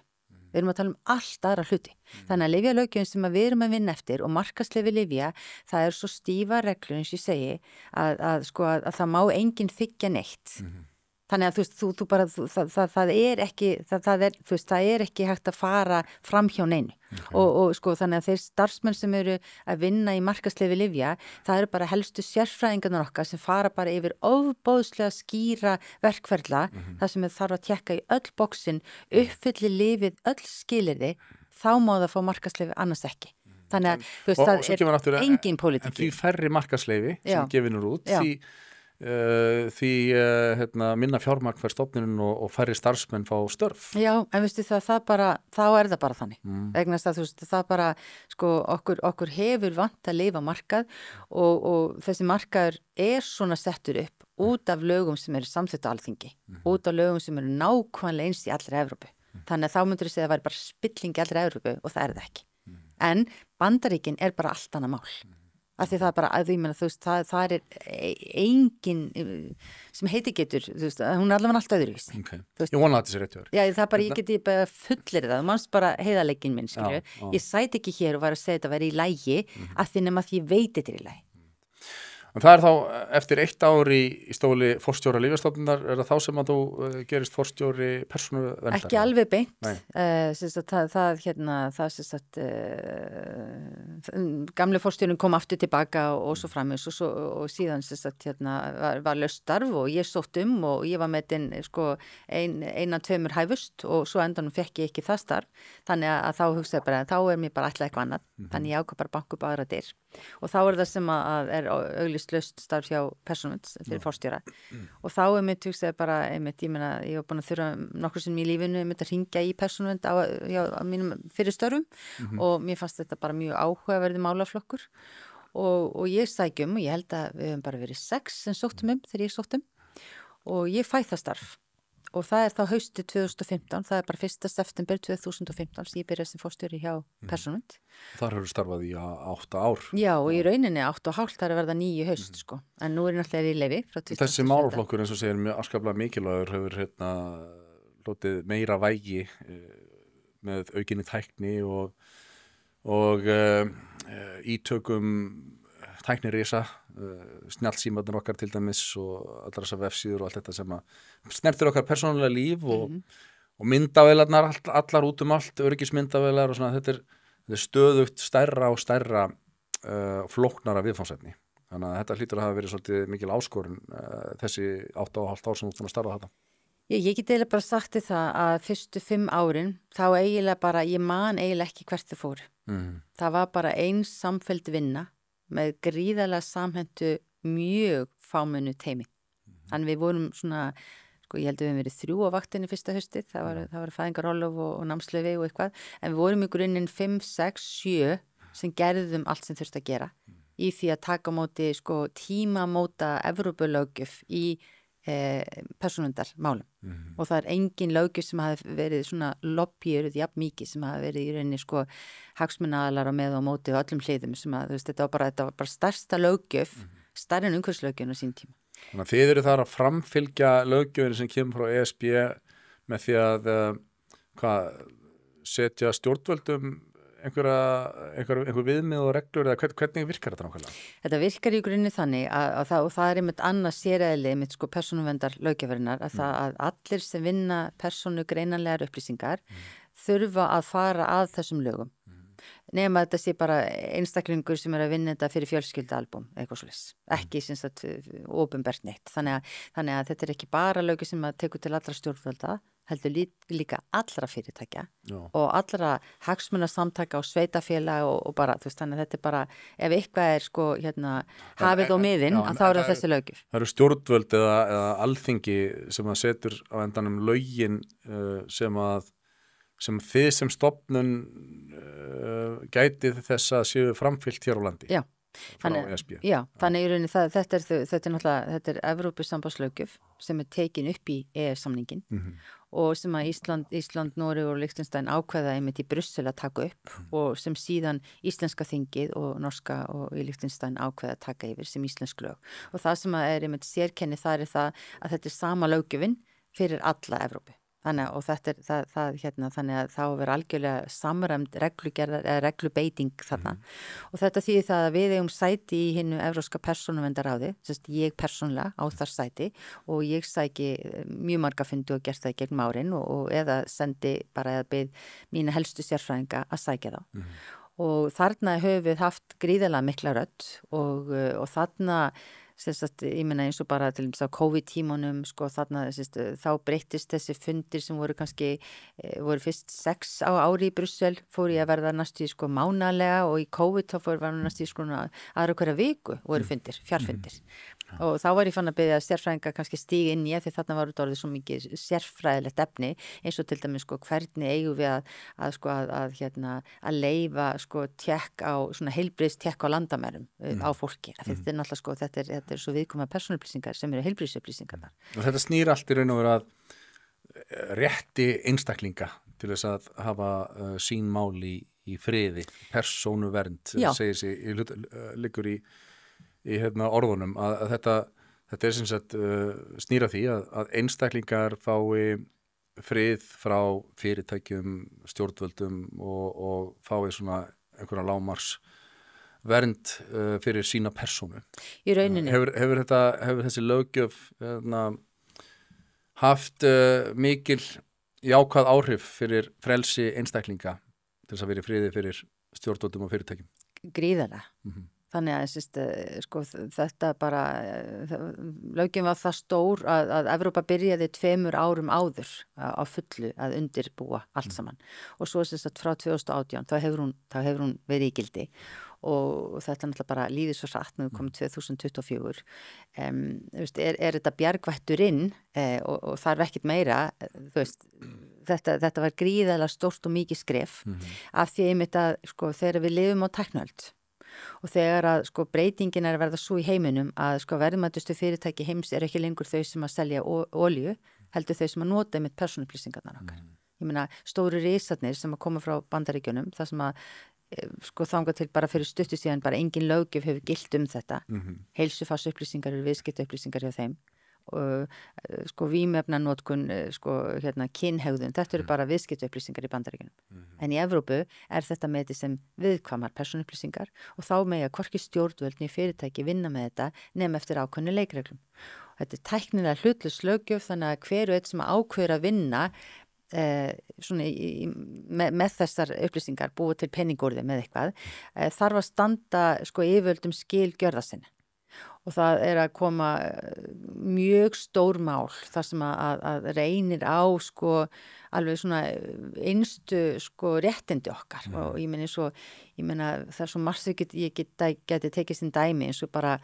Við erum að tala allt aðra hluti. Þannig að lyfjalöggjöfin sem við erum að vinna eftir og markaðsleyfi lyfja, það er svo stífa reglur eins og ég segi að það má enginn þiggja neitt. Þannig að þú bara, það er ekki hægt að fara fram hjá neinu. Og þannig að þeir starfsmenn sem eru að vinna í markaðsleyfi lyfja, það eru bara helstu sérfræðingarnar okkar sem fara bara yfir ofboðslega skýra verkferla, það sem þarf að tékka í öll bóksin, uppfylli lyfið öll skilyrði, þá má það fá markaðsleyfi annars ekki. Þannig að það er engin pólitík. En því færri markaðsleyfi sem gefinur út, því minna fjármagn fær stofnunin og færri starfsmenn fá störf. Já, en veistu þá er það bara þannig. Vegna þess að þú veist, það bara, okkur hefur vant að lifa markað og þessi markaður er svona settur upp út af lögum sem eru samþykkt á Alþingi, út af lögum sem eru nákvæmlega eins í allri Evrópu. Þannig að þá myndur þú segja að það væri bara spilling í allri Evrópu og það er það ekki. En Bandaríkin er bara allt annað mál. Af því það er bara, þú veist, það er engin sem heiti getur, þú veist, hún er allavega allt öðruvís. Ég vona að þetta sé rétt hjá þér. Já, það er bara, ég geti bara fullir það, þú manst bara heiðarleikinn minn, skilju. Ég sæti ekki hér og var að segja þetta væri í lægi, af því nema því ég veit þetta er í lægi. En það er þá eftir 1 ár í stóli forstjóra lyfjastofnunar, er það þá sem að þú gerist forstjóri persónuverndar? Ekki alveg beint. Gamli forstjórinn kom aftur tilbaka og svo framins og síðan var laust starf og ég sótt og ég var með einan tveimur hæfust og svo endanum fekk ég ekki það starf. Þannig að þá hugsaði bara, þá er mér bara ætlað eitthvað annað. Þannig ég ákvað bara banka upp aðra dyr. Og þá er það sem að er auglýst laust starf hjá persónuvernd fyrir forstjóra og þá hugsaði bara ég var búin að þurfa nokkru sinnum í lífinu að hringja í persónuvernd á mínum fyrir störfum og mér fannst þetta bara mjög áhugaverði málaflokkur og ég sækjum og ég held að við höfum bara verið 6 sem sóttum þegar ég sóttum og ég fæ það starf og það er þá haustið 2015, það er bara 1. september 2015 sem ég byrjaði sem forstjóri hjá persónuvernd. Þar hefur starfað í 8 ár. Já, og í rauninni 8,5 þar er verða 9 haust, En nú er náttúrulega í leyfi frá 2017. Þessi málaflokkur eins og segir mjög afskaplega mikilvægur hefur lotið meira vægi með aukinni tækni og ítökum tæknirisa, snjallsímarnir okkar til dæmis og allar þessar vefsíður og allt þetta sem að snertir okkar persónulega líf og myndavélarnar allar út allt, öryggismyndavélar og svona, þetta er stöðugt stærra og stærra flóknara viðfangsefni. Þannig að þetta hlýtur að hafa verið svolítið mikil áskorun þessi 8,5 ár sem þú búin að starfa þetta. Ég get eiginlega bara sagt þér það að fyrstu 5 árin þá eiginlega bara, ég man eiginlega ekki hvert þau fóru. Það var bara ein samfelld vinna með gríðarlega samhentu mjög fámennu teymi. Þannig við vorum svona, ég held að við hefum verið 3 á vaktinni fyrsta haustið, það var fæðingarólof og námsleyfi og eitthvað, en við vorum í grunninn 5, 6, 7 sem gerðum allt sem þurfti að gera í því að taka á móti tímamóta Evrópulöggjöf í persónuverndarmálum og það er engin löggjöf sem hafi verið svona lobbyuð jafn mikið sem hafi verið í rauninni hagsmunaaðilar á með og móti og öllum hliðum sem að þetta var bara stærsta löggjöf, stærri en umhverfislöggjöfin á sín tíma. Þannig að þið eru þar að framfylgja löggjöfin sem kemur frá ESB með því að setja stjórnvöldum einhver viðmið og reglur eða hvernig virkar þetta nákvæmlega? Þetta virkar í grunni þannig að það er einmitt annað séreðli einmitt persónuverndar löggjafarinnar að allir sem vinna persónugreinanlegar upplýsingar þurfa að fara að þessum lögum. Nema þetta sé bara einstaklingur sem er að vinna þetta fyrir fjölskyldualbúm, eitthvað svoleiðis. Ekki sem sagt opinbert neitt. Þannig að þetta er ekki bara löggi sem að tekur til allra stjórnvalda, heldur líka allra fyrirtækja Já. og allra hagsmunasamtaka og sveitafélag og bara, þú veist, þannig að þetta bara, ef eitthvað sko, hafið og miðinn, að þá það þessi löggjöf. Það eru stjórnvöld eða alþingi sem að setur á endanum lögin sem þið sem stofnun gætið þess að séu framfylgt hér á landi. Já. Þannig, ESB. Já, þannig í rauninni þetta er náttúrulega, þetta er Evrópusambandslöggjöf sem er tekin upp í EES-samningin og sem að Ísland, Noreg og Liechtenstein ákveða einmitt í Brussel að taka upp og sem síðan íslenska þingið og norska og í Liechtenstein ákveða að taka yfir sem íslensk lög. Og það sem er einmitt sérkenni þar er það að þetta er sama löggjöfin fyrir alla Evrópu. Þannig, og þetta er þannig að þá verður algjörlega samræmd reglugerðar eða reglubeiting þarna og þetta þýðir það að við eigum sæti í hinnu evrópska persónuverndaráði, ég persónlega á þar sæti og ég sæki mjög marga fundi og gert það gegnum árin og eða sendi bara eða bið mína helstu sérfræðinga að sækja þá. Og þarna höfum við haft gríðarlega mikla rödd og þarna ég meina eins og bara til dæmis á COVID-tímanum sko þarna þá breyttist þessi fundir sem voru kannski voru fyrst 6 á ári í Brussel fór ég að verða næstu sko mánalega og í COVID þá fór verða næstu sko aðra hverja viku voru fundir, fjarfundir og þá var ég fann að byrja sérfræðinga kannski stíga inn í því þarna var þetta orðið svo mikið sérfræðilegt efni eins og til dæmis sko hvernig eigum við að leyfa sko tékk á svona heilbrigðstékk á landamærum á fólki þetta er náttúrulega sko þetta er svo viðkoma persónuupplýsingar sem eru heilbrigðsupplýsingar þar. Og þetta snýr allt í raun og vera rétti einstaklinga til þess að hafa sín mál í friði, persónuvernd segir sig, liggur í orðunum að þetta er sem sagt snýra því að einstaklingar fái frið frá fyrirtækjum, stjórnvöldum og fái svona einhverja lágmars vernd fyrir sína persónu. Í rauninni. Hefur þessi löggjöf haft mikil jákvæð áhrif fyrir frelsi einstaklinga til þess að vera í friði fyrir stjórnvöldum og fyrirtækjum? Gríðarlega. Þannig að sko, þetta bara, löggjöfin var það stór að Evrópa byrjaði 2 árum áður á fullu að undirbúa allt saman. Og svo frá 2018 þá hefur hún verið í gildi og þetta náttúrulega bara líður svo hratt með komið 2024. Er þetta bjargvætturinn og þarf ekkit meira, þú veist, þetta var gríðarlega stórt og mikið skref af því einmitt að sko, þegar við lifum á tækniöld og þegar að sko breytingin er að verða svo í heiminum að sko verðmætustu fyrirtæki heims er ekki lengur þau sem að selja olíu, heldur þau sem að nota með persónuupplýsingarnar okkar. Ég meina stóru risarnir sem að koma frá Bandaríkjunum, það sem að sko þangað til bara fyrir stuttu síðan bara engin löggjöf hefur gilt þetta. Heilsufarsupplýsingar eru viðskiptaupplýsingar hjá þeim. Sko vímuefnanotkun kynhegðun, þetta eru bara viðskiptaupplýsingar í Bandaríkjunum en í Evrópu er þetta með þetta sem viðkvæmar persónuupplýsingar og þá mega hvorki stjórnvöld né fyrirtæki vinna með þetta nema eftir ákveðnu leikreglum. Þetta er tæknilega hlutlaus löggjöf þannig að hver og einn sem ákveður að vinna með þessar upplýsingar búið til penningúrði með eitthvað þarf að standa sko yfirvöldum skil gjörða sinni. Og það er að koma mjög stór mál þar sem að reynir á sko alveg svona einstu sko réttindi okkar og ég meina það er svo margt ég geti tekið sin dæmi eins og bara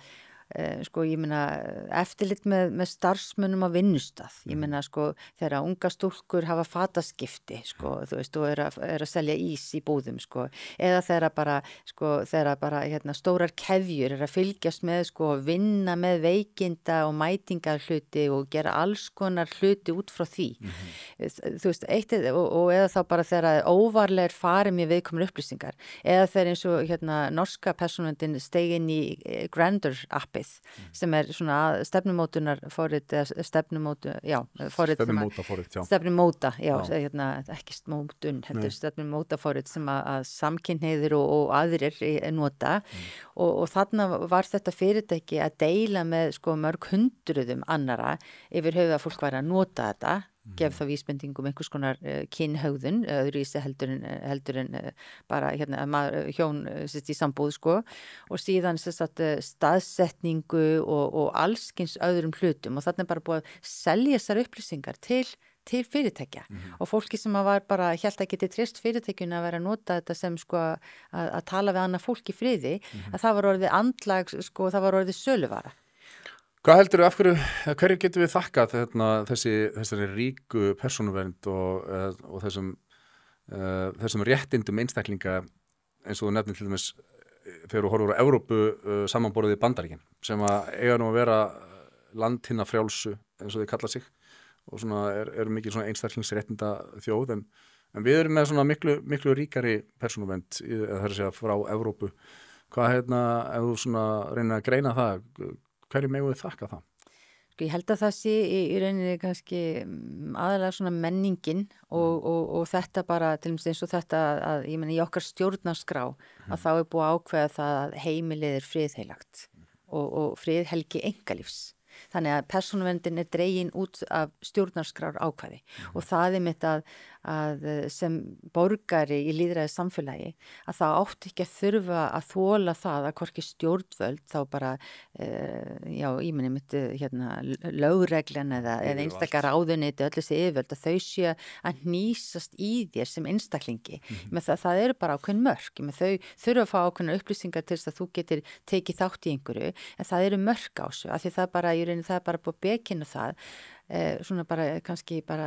sko ég meina eftirlit með starfsmönnum á vinnustað ég meina sko þegar unga stúlkur hafa fataskipti sko þú veist og er að selja ís í búðum sko eða þegar bara stórar keðjur er að fylgjast með sko vinna með veikinda og mætingarhluti og gera alls konar hluti út frá því þú veist eitt og eða þá bara þegar óvarlega farið með viðkomnar upplýsingar eða þegar eins og norska persónuverndin steig inn í Grindr appi sem er svona stefnumótunar forrit stefnumóta ekki mótun stefnumóta forrit sem að samkynhneigðir og aðrir nota og þarna var þetta fyrirtæki að deila með sko mörg hundruðum annara yfir höfuð að fólk væri að nota þetta gef þá vísbendingum einhvers konar kynhegðun öðruvísi heldur en bara hjón í sambúð sko og síðan staðsetningu og allskins öðrum hlutum og þarna er bara búið að selja þessar upplýsingar til til fyrirtækja og fólki sem var bara hélt að geti treyst fyrirtækjuna að vera að nota þetta sem sko að tala við annað fólk í friði, að það var orðið andlag, sko, það var orðið söluvara. Hvað heldur af hverju getum við þakkað þessari ríku persónuvernd og þessum réttindum einstaklinga eins og þú nefnir til dæmis þegar þú horfur á Evrópu samanborðið í Bandaríkin sem að eiga nú að vera land hinna frjálsu eins og þið kalla sig og svona eru mikið svona einstaklingsréttinda þjóð en við erum með svona miklu ríkari persónuvernd eða það er að segja frá Evrópu. Hvað ef þú svona reynir að greina það, hverju megum við þakka það? Ég held að það sé í rauninni kannski aðalega svona menningin og þetta bara til dæmis eins og þetta að ég meina í okkar stjórnarskrá að þá búið að ákveða það að heimilið friðheilagt og friðhelgi einkalífs. Þannig að persónuverndin dregin út af stjórnarskrár ákvæði og það mitt að sem borgari í lýðræðis samfélagi að það átti ekki að þurfa að þola það að hvorki stjórnvöld þá bara, ég meni mitt lögreglan eða einstakar ráðuneyti öll þessi yfirvöld að þau sé að hnýsast í þér sem einstaklingi. Með það eru bara ákveðin mörk, þau þurfa að fá ákveðina upplýsingar til þess að þú getur tekið þátt í einhverju en það eru mörk á þessu af því það bara það er bara búið að bekina það svona bara kannski bara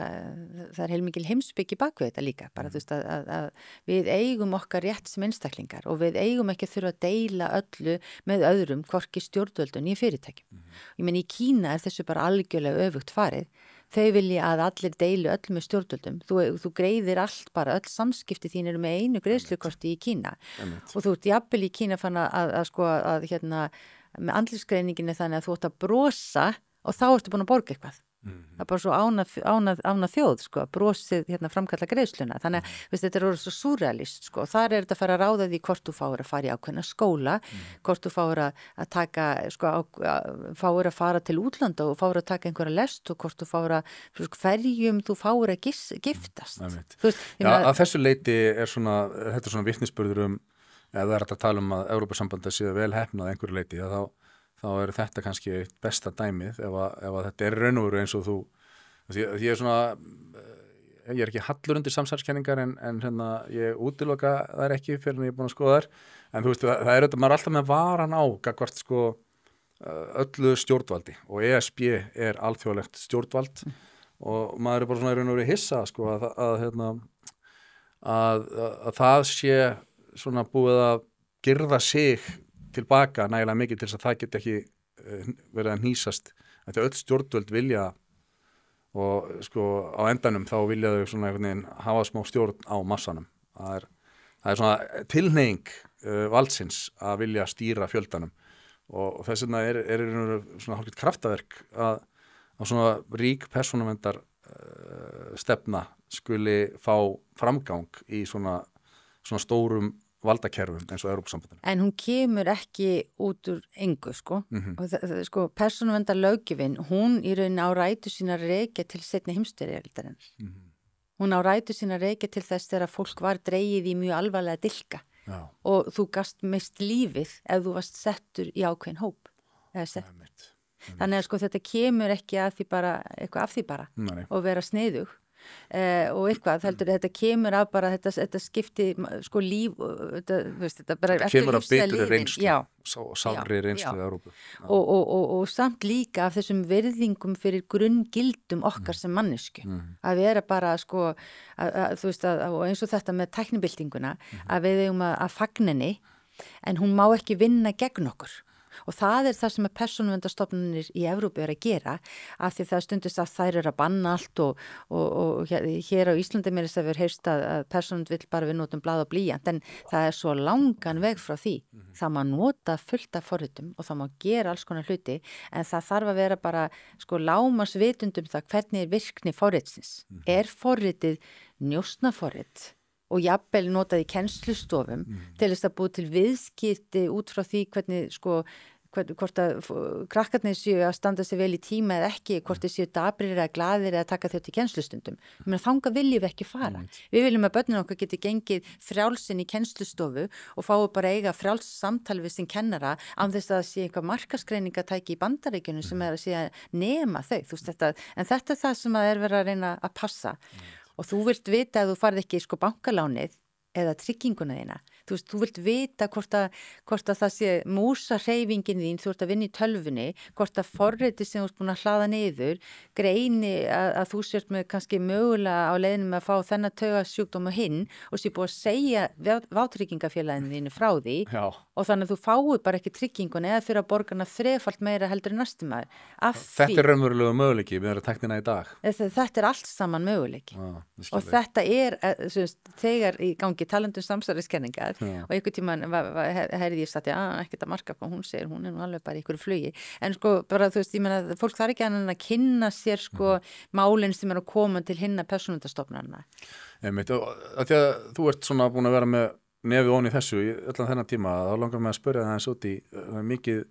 það er heilmikil heimspeki bak við þetta líka bara þú veist að við eigum okkar rétt sem einstaklingar og við eigum ekki að þurfa að deila öllu með öðrum hvorki stjórnvöldun í fyrirtækjum. Ég meina í Kína er þessu bara algjörlega öfugt farið. Þau vilja að allir deilu öll með stjórnvöldum. Þú greiðir allt bara, öll samskipti þín eru með einu greiðslukorti í Kína og þú ert jafnvel í Kína fann að með andlitsgreiningin þannig að þú ætti að brosa og þá ertu búin að borga eitthvað. Það er bara svo ána þjóð, sko, brosið framkalla greiðsluna. Þannig að þetta er orðið svo súrrealist, sko, og þar er þetta að fara að ráða því hvort þú fáir að fara í ákveðna skóla, hvort þú fáir að taka, sko, fáir að fara til útlanda og fáir að taka einhverja lest og hvort þú fáir að, hverjum þú fáir að giftast. Að þessu leyti þetta er svona vitnisburður ef það er að tala að Evrópusambandið séu vel heppnað einhverju leyti, þá er þetta kannski besta dæmið ef þetta er raun og veru eins og þú ég er ekki hallur undir samsæriskenningar en ég útiloka þær ekki fyrir en ég er búin að skoða þær en þú veist, það er maður er alltaf með varan á gagnvart sko öllu stjórnvaldi og ESB er alþjóðlegt stjórnvald og maður er bara svona raun og veru hissa sko að það sé svona búið að girða sig tilbaka nægilega mikið til þess að það get ekki verið að hnýsast þetta öll stjórnvöld vilja og sko á endanum þá vilja þau svona einhvern veginn hafa smá stjórn á massanum það er svona tilhneiging valdsins að vilja stýra fjöldanum og þess vegna er svona hálfgett kraftaverk að svona rík persónuverndar stefna skuli fá framgang í svona stórum valdakerfum eins og Evrópusambandinu. En hún kemur ekki út úr engu, sko. Og sko, persónuverndar löggjöfin, hún í raun á rætur sína rekja til seinni heimsstyrjaldarinnar. Hún á rætur sína rekja til þess þegar fólk var dregið í mjög alvarlega dilka og þú gast mist lífið ef þú varst settur í ákveðin hóp. Þannig að sko þetta kemur ekki eitthvað af því bara og vera sneiðug. Og eitthvað, heldur þetta kemur af bara þetta skipti sko líf þetta bara kemur af betri reynslu og sárri reynslu í Evrópu og samt líka af þessum virðingum fyrir grunngildum okkar sem mannesku að vera bara sko þú veist og eins og þetta með tæknibyltinguna að við eigum að fagna henni en hún má ekki vinna gegn okkur og það er það sem að persónuverndarstofnanir í Evrópu að gera af því það stundist að þær að banna allt og hér á Íslandi mér þess að við heyrst að persónuvend vill bara við notum blað og blýant en það er svo langan veg frá því það má nota fullt af forritum og það má gera alls konar hluti en það þarf að vera bara sko lágmarksvitund það hvernig er virkni forritsins er forritið njósnaforrit og jafnvel notað í kennslustofum til þess að búið til viðskipti út frá því hvernig sko hvort að krakkarnir séu að standa sig vel í tíma eða ekki, hvort þeir séu dabrir eða glaðir eða taka þau til kennslustundum. Ég meina, þangað viljum við ekki fara. Við viljum að börnin okkar geti gengið frjálsinn í kennslustofu og fái bara eiga frjáls samtal við sin kennara án þess að það sé eitthvað markaskreiningatæki í Bandaríkjunum sem að sé að nema þau. Þú veist, en þetta er það sem að verið að reyna að passa. Og þú vilt vita að þú farið ekki bankalánið eða trygginguna þína. Þú veist, þú vilt vita hvort að það sé músarhreyfingin þín, þú ert að vinna í tölvunni, hvort að forriti sem þú ert búin að hlaða niður, greini að þú sért með kannski mögulega á leiðinum að fá þennan taugasjúkdóm og hinn og sé búið að segja vátryggingafélaginu þínu frá því. Já. Og þannig að þú fáið bara ekki trygginguna eða fyrir að borgarna þrefalt meira heldur en næstum maður. Þetta er raunverulega möguleiki við erum teknina í dag. Þetta er allt saman möguleiki. Og þetta er þegar í gangi talandum samsæriskenningar og einhvern tímann heyrði ég satt ekkert að marka hvað hún segir, hún er nú alveg bara í einhverju flugi, en bara þú veist, ég meina fólk þarf ekki að kynna sér málin sem er að koma til hinna persónundastofnarna. Því að þú ert svona búin að vera með nefið ón í þessu í öllan þennan tíma, þá langar mig að spyrja það eins út í mikið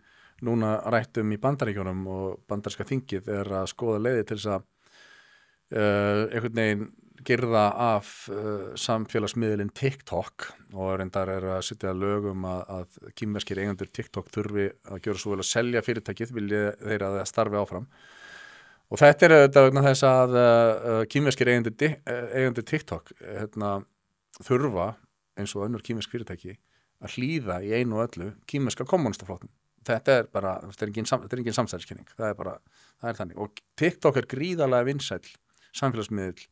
núna rættum í Bandaríkjunum og bandaríska þingið er að skoða leiði til þess að einhvern veginn girða af samfélagsmiðlinn TikTok og reyndar er að setja lögum að kínverskir eigendur TikTok þurfi að gjöra svo vel að selja fyrirtækið vilja þeir að það starfi áfram og þetta er þetta vegna þess að kínverskir eigendur TikTok þurfa eins og önnur kínversk fyrirtæki að hlýða í einu og öllu kínverska kommunistaflokkum. Þetta er bara, þetta er engin samsæriskenning, það er þannig og TikTok er gríðarlega vinsæll samfélagsmiðl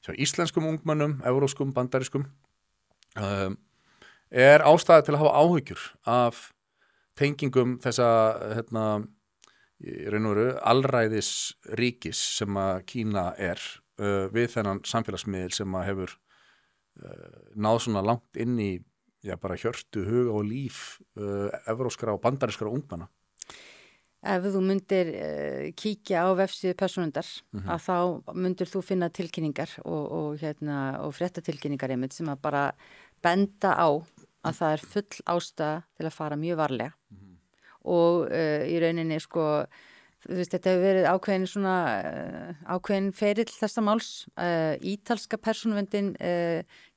hjá íslenskum ungmennum, evróskum, bandarískum er ástæða til að hafa áhyggjur af tengingum þessa í raun og veru alræðis ríkis sem að Kína er við þennan samfélagsmiðl sem að hefur náð svona langt inn í bara hjörtu, huga og líf evróskra og bandarískra ungmenna. Ef þú myndir kíkja á vefsíðu persónundar að þá myndir þú finna tilkynningar og fréttatilkynningar einmitt sem að bara benda á að það er full ástæða til að fara mjög varlega og í rauninni þú veist, þetta hefur verið ákveðin ferill þessa máls. Ítalska persónuverndin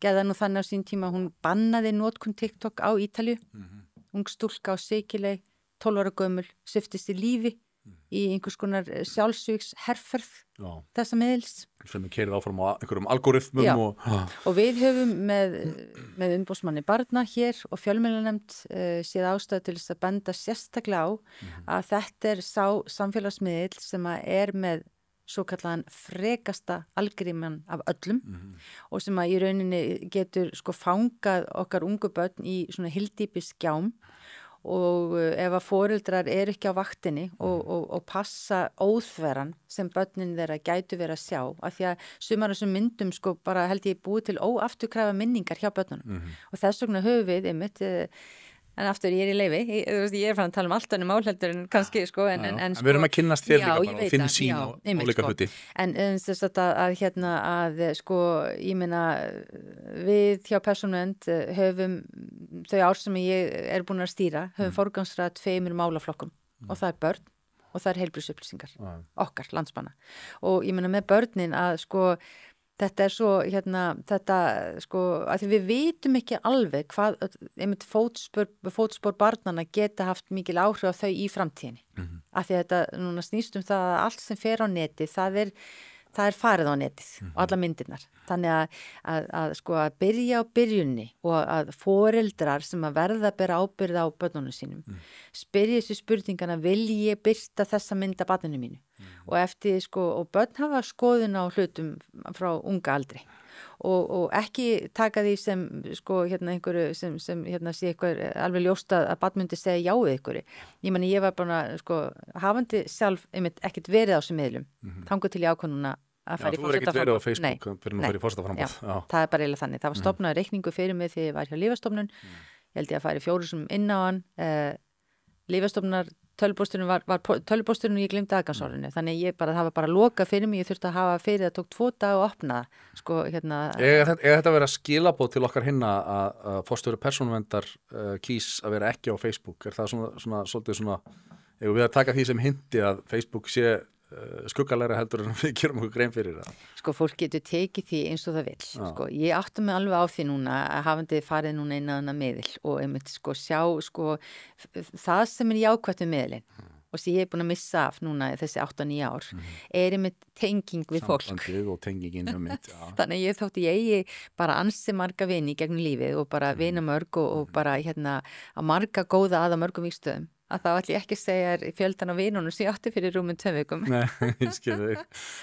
gerði nú þannig á sín tíma, hún bannaði notkun TikTok á Ítalíu. Ung stúlka á Sikiley, 12 ára gömul, sviftist í lífi í einhvers konar sjálfsvíks herferð þessa miðils. Sem er keyrið áfram á einhverjum algoritmum. Og við höfum með umboðsmanni barna hér og fjölmiðlanefnd séð ástæðu til þess að benda sérstaklega á að þetta er sá samfélagsmiðil sem að er með svokallaðan frekasta algríman af öllum og sem að í rauninni getur fangað okkar ungu börn í svona hyldýpi skjám og ef að foreldrar eru ekki á vaktinni og passa óþveran sem börnin þeirra gætu verið að sjá af því að sumar þessum myndum bara held ég búið til óafturkræfa minningar hjá börnunum og þess vegna höfum við einmitt en aftur ég er í leyfi, ég er fann að tala allt annum málheldur en kannski en við erum að kynnast þér líka bara og finna sín og óleika hluti en þess að ég meina við hjá persónuvernd höfum þau ár sem ég er búin að stýra höfum forgangsraðað 2 málaflokkum og það er börn og það er heilbrigðisupplýsingar okkar landsmanna og ég meina með börnin að þetta er svo, að því við vitum ekki alveg hvað, einmitt fótspor barnana geta haft mikil áhrif á þau í framtíðinni. Af því að þetta núna snýst það að allt sem fer á netið, það er farið á netið og alla myndirnar. Þannig að byrja á byrjunni og að foreldrar sem að verða að bera ábyrgð á börnunum sínum, spyrja þessu spurningana, vil ég birta þessa mynd af barninu mínu? Og eftir, og börn hafa skoðun á hlutum frá unga aldri og ekki taka því sem, einhverju sem sé eitthvað alveg ljóst að barn myndi segja já við einhverju. Ég meni, ég var bara, hafandi sjálf ekkert verið á þessum miðlum, þangað til ég ákvörðuna að fara í forsetaframboð. Þú er ekkert verið á Facebook fyrir að fara í forsetaframboð. Nei, það er bara eiginlega þannig. Það var stofnaður reikningu fyrir mig þegar ég var hjá Lyfjastofnun. Ég held ég að fara í 4 inn á hann. Lyfjastofnunar tölvupósturinn var tölvupósturinn og ég glemdi aðgangsárinu, þannig það var bara lokað fyrir mig, ég þurfti að hafa fyrir það tók 2 daga að opna, sko, Eiga þetta vera skilabóð til okkar hinna að forstjóri persónuverndar kýs að vera ekki á Facebook, það svolítið svona, ef við að taka því sem hindi að Facebook sé skuggalæra heldur en við gerum okkur grein fyrir það. Sko, fólk getur tekið því eins og það vill. Sko, ég átta mig alveg á því núna að hafandi farið núna inn á þennan miðil og einmitt sko sjá sko það sem jákvætt við miðilinn og sem ég búin að missa af núna þessi 8-9 ár einmitt tenging við fólk. Sambandið og tengingin einmitt, já. Þannig ég þótti ég eigi bara ansi marga vini í gegnum lífið og bara vina mörg og bara að marga góða að mörgum vígstöðum. Að þá ætla ég ekki að segja fjöldan á vinunum sem ég átti fyrir rúmum 2 vikum. Nei, ég skil þig.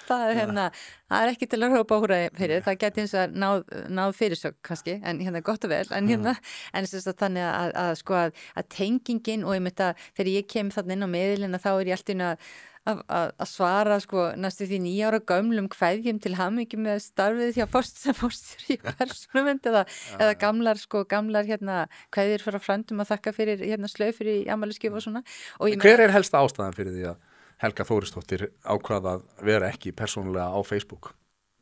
það er ekki til að hrópa húrra fyrir, það geti eins og náð fyrirsök kannski, en gott og vel, en en þess að þannig að tengingin og einmitt að þegar ég kem þarna inn á miðlina þá er ég alltaf að svara sko næstu því 9 ára gömlum kveðjum til hamingju með starfið hjá fórstjóri í persónuvernd eða gamlar kveðjur frá frændum að þakka fyrir slaufur í afmælisgjöf og svona. Hver er helsta ástæðan fyrir því að Helga Þórisdóttir ákvað að vera ekki persónulega á Facebook?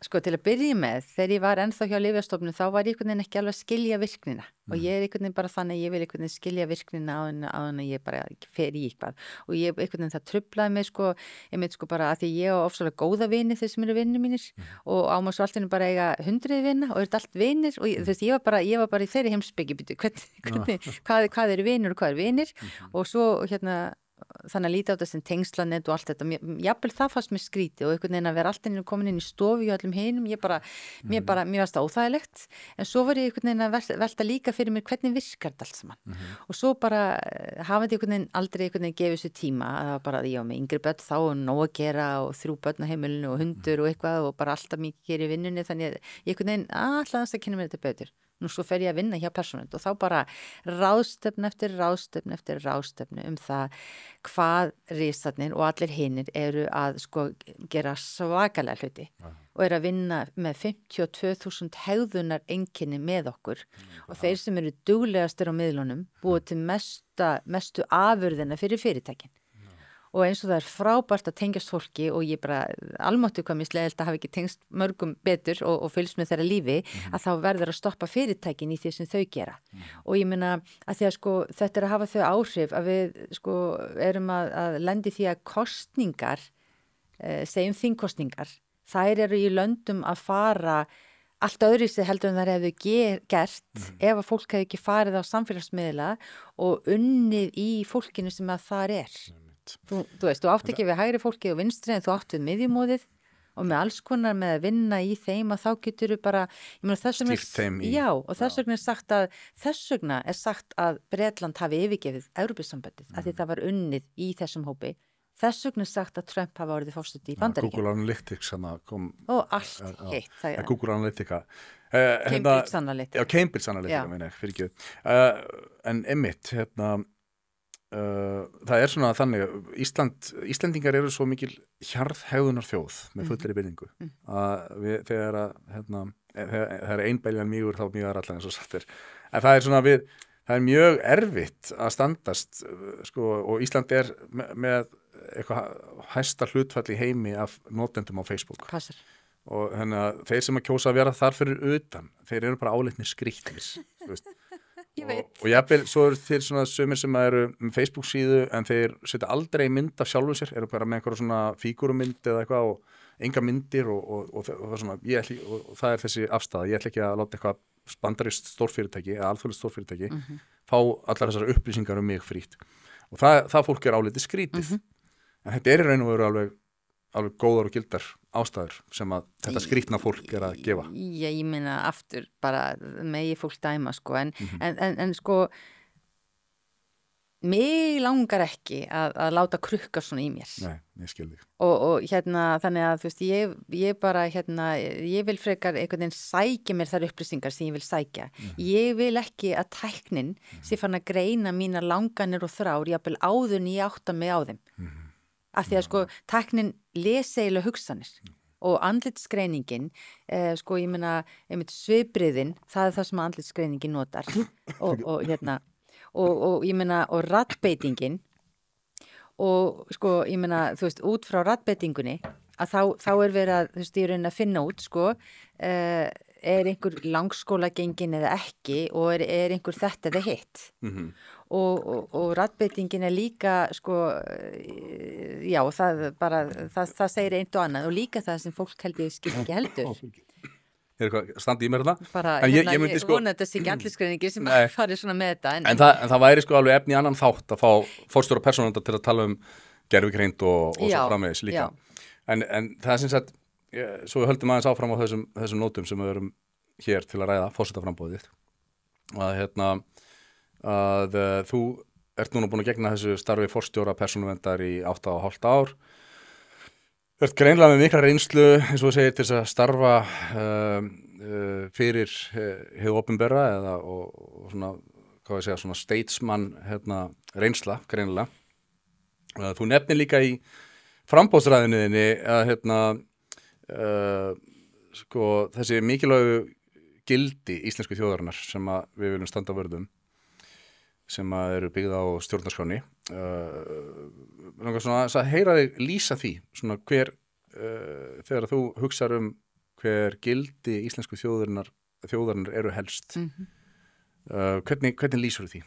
Sko til að byrja með, þegar ég var ennþá hjá Lyfjastofnun þá var ég einhvern veginn ekki alveg að skilja virknina og ég er einhvern veginn bara þannig að ég vil einhvern veginn skilja virknina á en að ég bara fer í eitthvað og ég einhvern veginn það truflaði mig sko, ég meint sko bara að því ég á ofsalega góða vini þeir sem eru vinir mínir og á maður svo alltaf bara eiga 100 vina og eru allt vinir og þú veist ég var bara í þeirri heimsbyggi hvað eru vinir og hvað eru vinir og svo þannig að líta á þessi tengslanet og allt þetta, jafnvel það fannst mér skrítið og einhvern veginn að vera alltaf komin inn í stofu og öllum hinum, mér varst það óþægilegt, en svo var ég einhvern veginn að velta líka fyrir mér hvernig virkar þetta allt saman og svo bara hafandi einhvern veginn aldrei einhvern veginn gefið sér tíma að það var bara ég á með yngri börn þá og nóg að gera og 3 börn á heimilinu og hundur og eitthvað og bara alltaf mikið gera í vinnunni þannig að ég einhvern veginn alltaf að kynna mér þetta betur. Nú svo fer ég að vinna hjá persónuvernd og þá bara ráðstefnu eftir ráðstefnu það hvað risarnir og allir hinir eru að sko gera svakalega hluti og eru að vinna með 52.000 hegðunar einkenni með okkur og þeir sem eru duglegastir á miðlunum búið til mestu afurðina fyrir fyrirtækin. Og eins og það er frábært að tengjast fólki og ég bara almáttu hvað mér sleðilt að hafa ekki tengst mörgum betur og fylgst með þeirra lífi að þá verður að stoppa fyrirtækin í því sem þau gera. Og ég meina að því að sko þetta er að hafa þau áhrif að við sko erum að lendi því að kostningar, segjum þingkostningar, þær eru í löndum að fara allt öðru sig heldur en það hefðu gert ef að fólk hefði ekki farið á samfélagsmiðla og unnið í fólkinu sem að þar er. Þú veist, þú átt ekki við hægri fólki og vinstri en þú átt við miðjumóðið og með alls konar með að vinna í þeim að þá getur þú bara, ég meina þess vegna er sagt að Bretland hafi yfirgefið Evrópusambandið af því það var unnið í þessum hópi þess vegna er sagt að Trump hafa orðið fórstjóri í Bandaríkjunum. Google Analytics kom og allt heitt Google Analytica Cambridge Analytica Cambridge Analytica meina ég, fyrir ekki en einmitt, það er svona þannig Íslendingar eru svo mikil hjarðhegðunar þjóð með fullri byrningu að þegar það er einbeljan mýgur þá mýgar allar eins og satt er en það er svona það er mjög erfitt að standast sko, og Ísland er með eitthvað hæsta hlutfall í heimi af notendum á Facebook Passar. Og þeir sem að kjósa að vera þar fyrir utan þeir eru bara álitnir skrýtnir þú veist og jafnvel svo eru þeir svona sumir sem eru Facebook síðu en þeir setja aldrei mynd af sjálfu sér, eru bara með einhverja svona fígurumynd eða eitthvað og enga myndir og það er svona, og það er þessi afstæða, ég ætla ekki að láta eitthvað bandarist stórfyrirtæki eða alþjóðlegt stórfyrirtæki fá allar þessar upplýsingar mig frítt og það fólk er álitið skrítið en þetta er í raun og veru alveg góðar og gildar ástæður sem að þetta skrítna fólk er að gefa. Já, ég meina aftur bara megi fólk dæma sko en sko mig langar ekki að láta krukka svona í mér. Nei, ég skil þig. Og þannig að þú veist ég bara ég vil frekar einhvern veginn sækja mér þær upplýsingar sem ég vil sækja. Ég vil ekki að tæknin sé fann að greina mínar langanir og þrár jafnvel áður en ég átta mig á þeim. Af því að sko tæknin lesa eiginlega hugsanir og andlitsgreiningin sko ég meina svipriðin, það er það sem andlitsgreiningin notar og ég meina og raddbeitingin og sko, ég meina, þú veist, út frá raddbeitingunni að þá verið að, þú veist, ég að finna út, sko, einhver langskóla gengin eða ekki og einhver þetta eða hitt. Og raddbeitingin líka, sko, já, það segir eint og annað og líka það sem fólk held ég skil ekki heldur. Eitthvað standi í mér þarna? Bara, ég myndi sko, vona þetta sé ekki alliskreiningi sem farið svona með þetta. En það væri sko alveg efni annan þátt að fá forstjóra persónuvernda til að tala gervigreind og svo framvegis líka. En það sem sagt, svo við höldum aðeins áfram á þessum nótum sem við erum hér til að ræða forsetaframboðið. Að þú ert núna búin að gegna þessu starfi forstjóra persónuverndar í 8,5 ár. Þú ert greinlega með mikla reynslu, eins og þú segir, til þess að starfa fyrir hið opinbera eða og svona, hvað ég segja, svona statesman reynsla, greinlega. Þú nefnir líka í framboðsræðinniðinni að sko, þessi mikilvægu gildi íslensku þjóðarinnar sem að við viljum standa vörðum, sem að eru byggð á stjórnarskráni. Svona að heyra þig lýsa því, svona hver, þegar þú hugsar hver gildi íslensku þjóðarinnar eru helst. Hvernig lýsur því?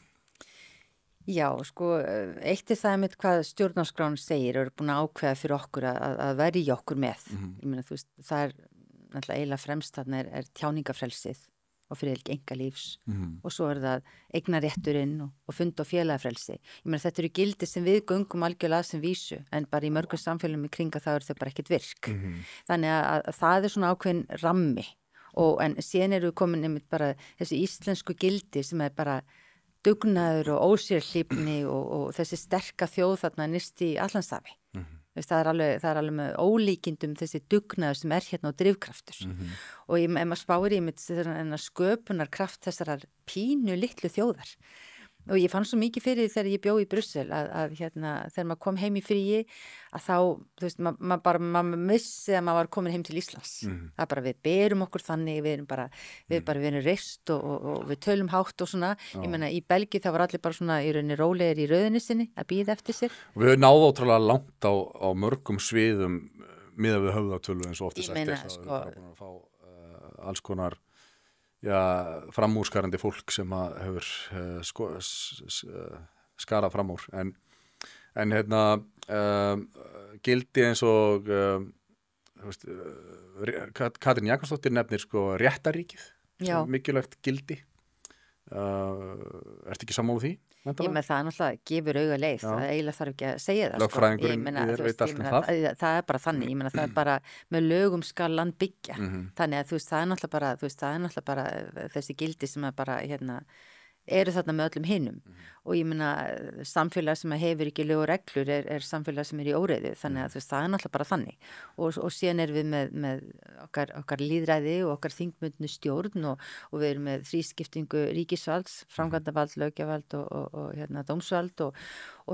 Já, sko, eitt það með hvað stjórnarskráin segir og eru búin að ákveða fyrir okkur að verja okkur með. Ég meina, þú veist, það náttúrulega eiginlega fremst þarna er tjáningafrelsið og friðhelgi einkalífs og svo það eignarrétturinn og fund- og félagafrelsi. Ég meina þetta eru gildi sem við göngum algjörlega sem vísu en bara í mörgum samfélagum í kringa þá þau bara ekkert virk. Þannig að það svona ákveðin rammi en síðan eru við komin einmitt bara þessi íslensku gildi sem bara dugnaður og ósérhlífni og þessi sterka þjóð þarna nyrst í Atlantshafi. Það er alveg með ólíkindum þessi dugnaður sem hérna og drifkraftur og ef maður spáir í mitt sköpunarkraft þessarar pínu litlu þjóðar og ég fann svo mikið fyrir því þegar ég bjó í Brussel að þegar maður kom heim í fríi að þá, þú veist, maður missi að maður var komin heim til Íslands. Það bara við berum okkur þannig, við erum reist og við tölum hátt og svona. Ég meina í Belgíu það var allir bara svona í rauninni rólegir í röðinni sinni að bíða eftir sér. Og við náðum ótrúlega langt á mörgum sviðum miðað við höfðatölu eins og oftast eftir. Við bara búin að fá alls konar framúrskarandi fólk sem hefur skarað fram úr en gildi eins og Katrín Jakobsdóttir nefnir sko réttaríkið sem mikilvægt gildi ertu ekki sammála því? Ég með það náttúrulega gefur auga leið það eiginlega þarf ekki að segja það lögfræðingurinn veit allt það það bara þannig, ég meina það bara með lögum skal land byggja þannig að þú veist það náttúrulega bara þessi gildi sem bara eru þarna með öllum hinum og ég meina samfélag sem hefur ekki lög og reglur er samfélag sem í óreiðu þannig að þú veist það náttúrulega bara þannig og síðan við með okkar lýðræði og okkar þingmundnu stjórn og við erum með þrískiptingu ríkisvalds, framkvæmdavald, löggjöfvald og dómsvald og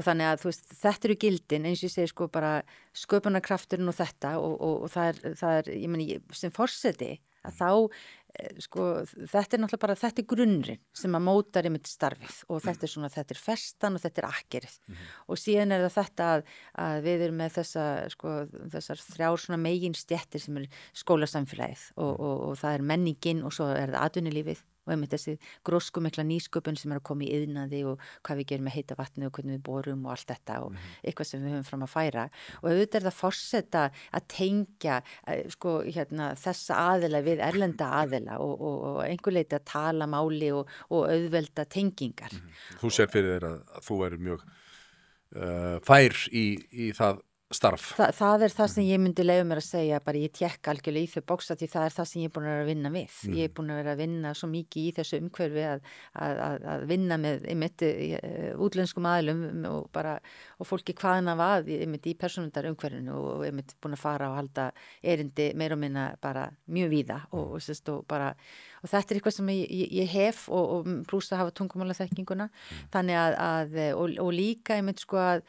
þannig að þú veist þetta eru gildin eins og ég segi sko bara sköpunarkrafturinn og þetta og það er ég meina sem forseti að þá sko þetta náttúrulega bara þetta grunnurinn sem að mótar einmitt starfið og þetta er festan og þetta akkerið og síðan það þetta að við erum með þessar þrjár svona megin stéttir sem skólasamfélagið og það menningin og svo það atvinnulífið og einmitt þessi gróskumikla nýsköpun sem að koma í iðnaði og hvað við gerum með heita vatni og hvernig við borum og allt þetta og eitthvað sem við höfum fram að færa og auðvitað það forseta að tengja sko þessa aðila við erlenda aðila og einhver leiti að tala máli og auðvelda tengingar. Þú sér fyrir þér að þú væri mjög fær í það starf. Það það sem ég myndi leyfa mér að segja, bara ég tékka algjörlega í þau bóksa því það það sem ég er búin að vera að vinna við. Ég er búin að vera að vinna svo mikið í þessu umhverfi að vinna með einmitt útlenskum aðilum og fólki hvaðan af einmitt í persónundar umhverfinu og einmitt búin að fara og halda erindi meira og minna bara mjög víða og þetta er eitthvað sem ég hef og plús að hafa tungumálaþekkinguna þannig og líka einmitt sko að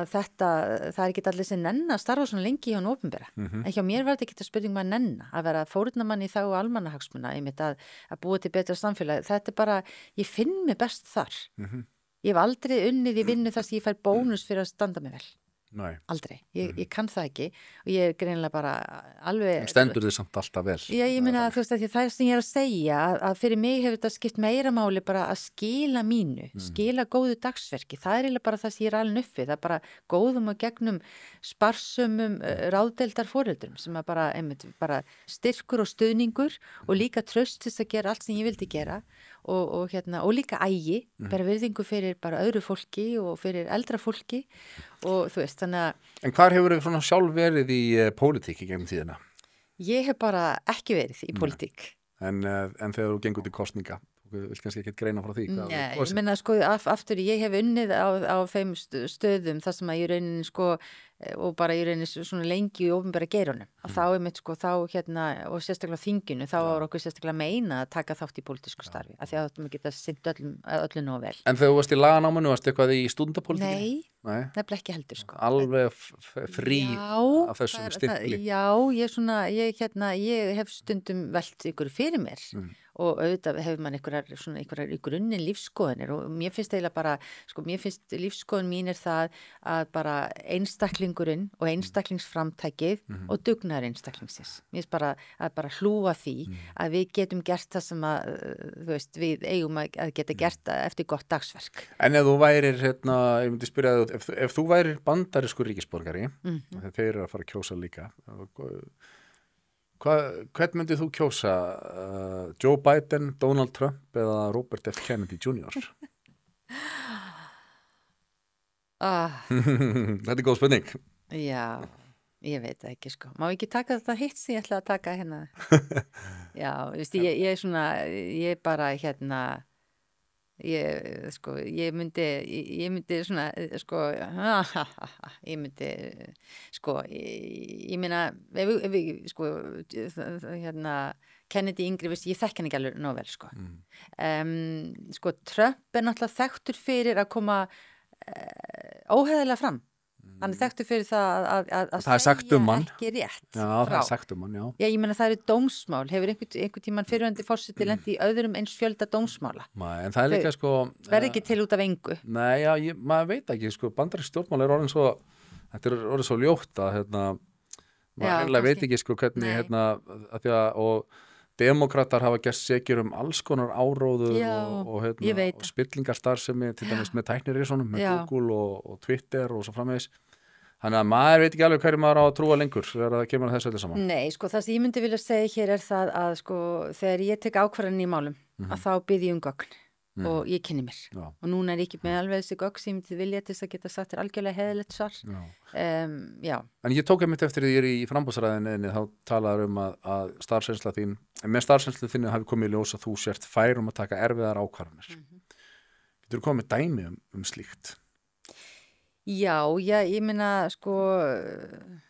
þetta, það ekki allir sem nenna að starfa svona lengi hjá hann opinbera en hjá mér var þetta ekki spurning að nenna að vera fórnarmann í þá almannahagsmuna einmitt að búa til betra samfélag þetta bara, ég finn mig best þar Ég hef aldrei unnið í vinnu þar sem ég fær bónus fyrir að standa mig vel. Nei. Aldrei. Ég kann það ekki og ég er greinilega bara alveg... En stendur þið samt alltaf vel? Já, ég meina að þú veist að það sem ég er að segja að fyrir mig hefur þetta skipt meira máli bara að skila mínu, skila góðu dagsverki. Það er eiginlega bara það sem ég er alveg uppið. Það er bara góðum og gegnum sparsumum ráðdeildar foreldrum sem að bara, einmitt, bara styrkur og stuðningur og líka traust til að gera allt sem ég vildi gera og líka ægi, bara virðingu fyrir bara öðru fólki og fyrir eldra fólki og þú veist, þannig að... En hvar hefur þið svona sjálf verið í pólitík í gegnum tíðina? Ég hef bara ekki verið í pólitík. En þegar þú gengur til kosninga, þú vilt kannski ekki greina frá því? Nei, ég menna sko, aftur ég hef unnið á þeim stöðum þar sem að ég raunin sko, og bara ég raunin svona lengi í opinbera geirunum. Og þá er mitt sko, og sérstaklega þinginu, þá var okkur sérstaklega meina að taka þátt í pólitísku starfi. Af því að þetta geta sinnt öllu nógu vel. En þegar þú varst í laganáminu, varst eitthvað í stúdentapólitíkinni? Nei, nefnilega ekki heldur sko. Alveg frí af þessum stimpli? Já, ég hef stundum velt ykkur fyrir mér og auðvitað hefur mann einhverjar í grunninn lífskoðanir og mér finnst eiginlega bara, sko, mér finnst lífskoðun mín er það að bara einstaklingurinn og einstaklingsframtækið og dugnaður einstaklingsins. Mér finnst bara hlúa því að við getum gert það sem að, þú veist, við eigum að geta gert eftir gott dagsverk. En ef þú værir, ég myndi spyrja þig, ef þú værir bandarískur ríkisborgari, þegar þeir eru að fara að kjósa líka, hvern myndið þú kjósa? Joe Biden, Donald Trump eða Robert F. Kennedy Jr.? Þetta er góð spurning. Já, ég veit það ekki sko. Má ekki taka þetta hitt sem ég ætla að taka hérna? Já, veist, ég er svona, ég bara ég myndi svona sko ég meina sko Kennedy yngri, veist, ég þekki hann ekki alveg nóg vel sko. Sko Trump er náttúrulega þekktur fyrir að koma óheiðarlega fram. Hann er þekktur fyrir það að segja ekki rétt. Já, það er sagt hann, já. Já, ég meina það eru dómsmál. Hefur einhvern tímann fyrrverandi forseti lent í öðrum eins fjölda dómsmála? Nei, en það er líka sko... Verði ekki til út af engu? Nei, já, maður veit ekki, sko, bandarísk stjórnmál er orðin svo, þetta er orðin svo ljótt að, maður einlega veit ekki, sko, hvernig, að því að, og demókratar hafa gert sekir alls konar áróður og spillingarstarfsemi, til dæmis með tæknirísonum, með Google og Twitter og svo framvegis. Þannig að maður veit ekki alveg hverju maður á að trúa lengur þegar það kemur að þessu öllu saman. Nei, sko það sem ég myndi vilja segja hér er það að sko þegar ég tek ákvarðanir í málum að þá bið ég gögn og ég kynni mér. Já. Og núna er ég ekki með alveg þessi gögn sem ég myndi vilja til þess að geta sagt þér algjörlega heiðilegt svar. Já. En ég tók einmitt eftir því ég er í framboðsræðinni þá talaður að starfsreynsla þín, með starfsreynslu þinni hafi komið í ljós að þú sért fær að taka erfiðar ákvarðanir. Getur þú komið dæmi slíkt? Já, ég meina sko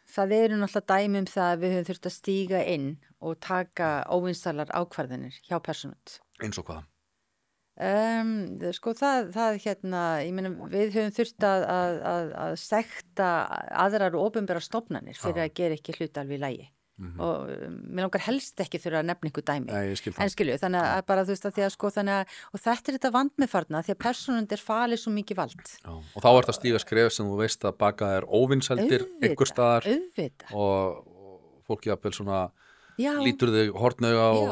það eru náttúrulega dæmi það að við höfum þurft að stíga inn og taka óvinsalar ákvarðanir hjá Persónuvernd. Eins og hvað? Sko það ég meina við höfum þurft að sekta aðrar og opinberar stofnanir fyrir að gera ekki hluti alveg í lagi. Og mér langar helst ekki þurfa að nefna einhver dæmi. En skilju, þannig að bara þú veist að því að sko þannig að, og þetta er þetta vandmeðfarna því að Persónuvernd er falið svo mikið vald. Já, og þá er þetta stíga skref sem þú veist að baka þér óvinsældir einhver staðar og fólk jafnvel svona lítur þig hortnauga og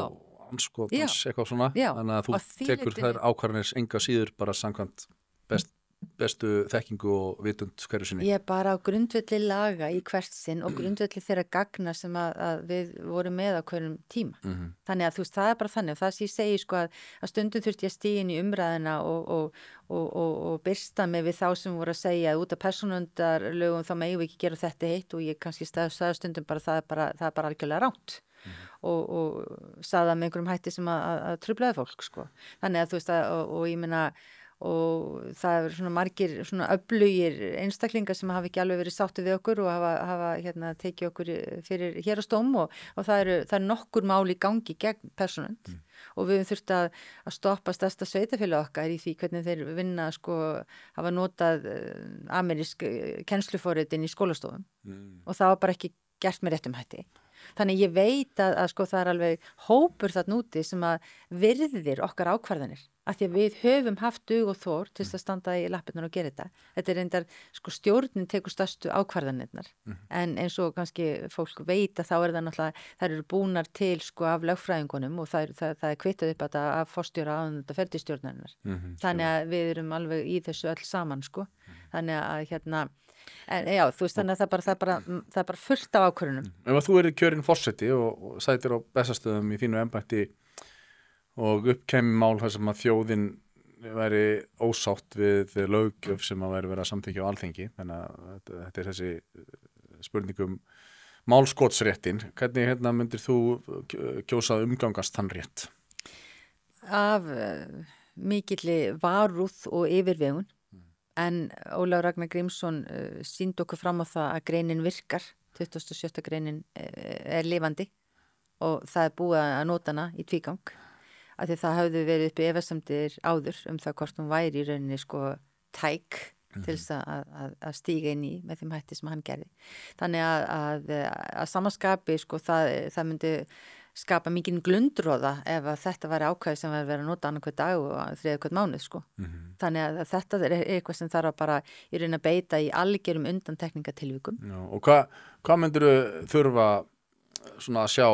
anskotans eitthvað svona. Þannig að þú tekur þær ákvarðanir enga síður bara samkvæmt bestu þekkingu og vitund hverju sinni. Ég bara á grundvelli laga í hvert sinn og grundvelli þeirra gagna sem að við vorum með á hverjum tíma. Þannig að þú veist, það er bara þannig og það sem ég segi sko að stundum þurfti ég að stíga inn í umræðina og byrsta mig við þá sem voru að segja að út af persónuverndarlögum þá megum við ekki gera þetta heitt og ég kannski sagði stundum bara það er bara algjörlega ránt. Og sagði það með einhverjum hætti sem að truflaði fólk sko. Þannig að þú veist og ég meina og það er svona margir svona öflugir einstaklingar sem hafa ekki alveg verið sáttu við okkur og hafa tekið okkur fyrir hérastóm og það er nokkur mál í gangi gegn Persónuvernd og við höfum þurft að stoppa stærsta sveitafélag okkar í því hvernig þeir vinna sko hafa notað amerísk kennsluforrit inn í skólastofum og það var bara ekki gert með réttum hætti Þannig ég veit að sko það alveg hópur þarna úti sem að virðir okkar ákvarðanir. Af því að við höfum haft dug og þor til að standa í lappirnar og gera þetta. Þetta reyndar, sko stjórnin tekur stærstu ákvarðanirnar. En eins og kannski fólk veit að þá það náttúrulega, þær eru búnar til sko af lögfræðingunum og það kvittað upp þetta af forstjóra áðunanda ferðistjórnarinnar. Þannig að við erum alveg í þessu öll saman sko. Þannig að en já, þú veist þannig að það er bara fullt af ákvörðunum. Ef að þú kjörinn forseti og sætir á Bessastöðum í þínu embætti og uppkæmi mál þar sem að þjóðin væri ósátt við löggjöf sem að væri verið að samþykkja á Alþingi, þannig að þetta þessi spurningum málskotsréttin, hvernig myndir þú kjósa að umgangast þann rétt? Af mikilli varúð og yfirvegun. En Ólafur Ragnar Grímsson sýndi okkur fram á það að greinin virkar, 27. greinin lifandi og það búið að nota hana í tvígang. Af því það hafði verið uppi efasemdir áður það hvort hún væri í rauninni sko tæk til þess að stíga inn í með þeim hætti sem hann gerði. Þannig að samanskapi sko það myndi skapa mikinn glundróða ef að þetta væri ákvæði sem væri verið að nota annað hver dag og þriðja hvern mánuð sko. Þannig að þetta eitthvað sem þarf að bara í raun að beita í algerum undantekningatilvikum. Já, og hvað myndirðu þurfa svona að sjá,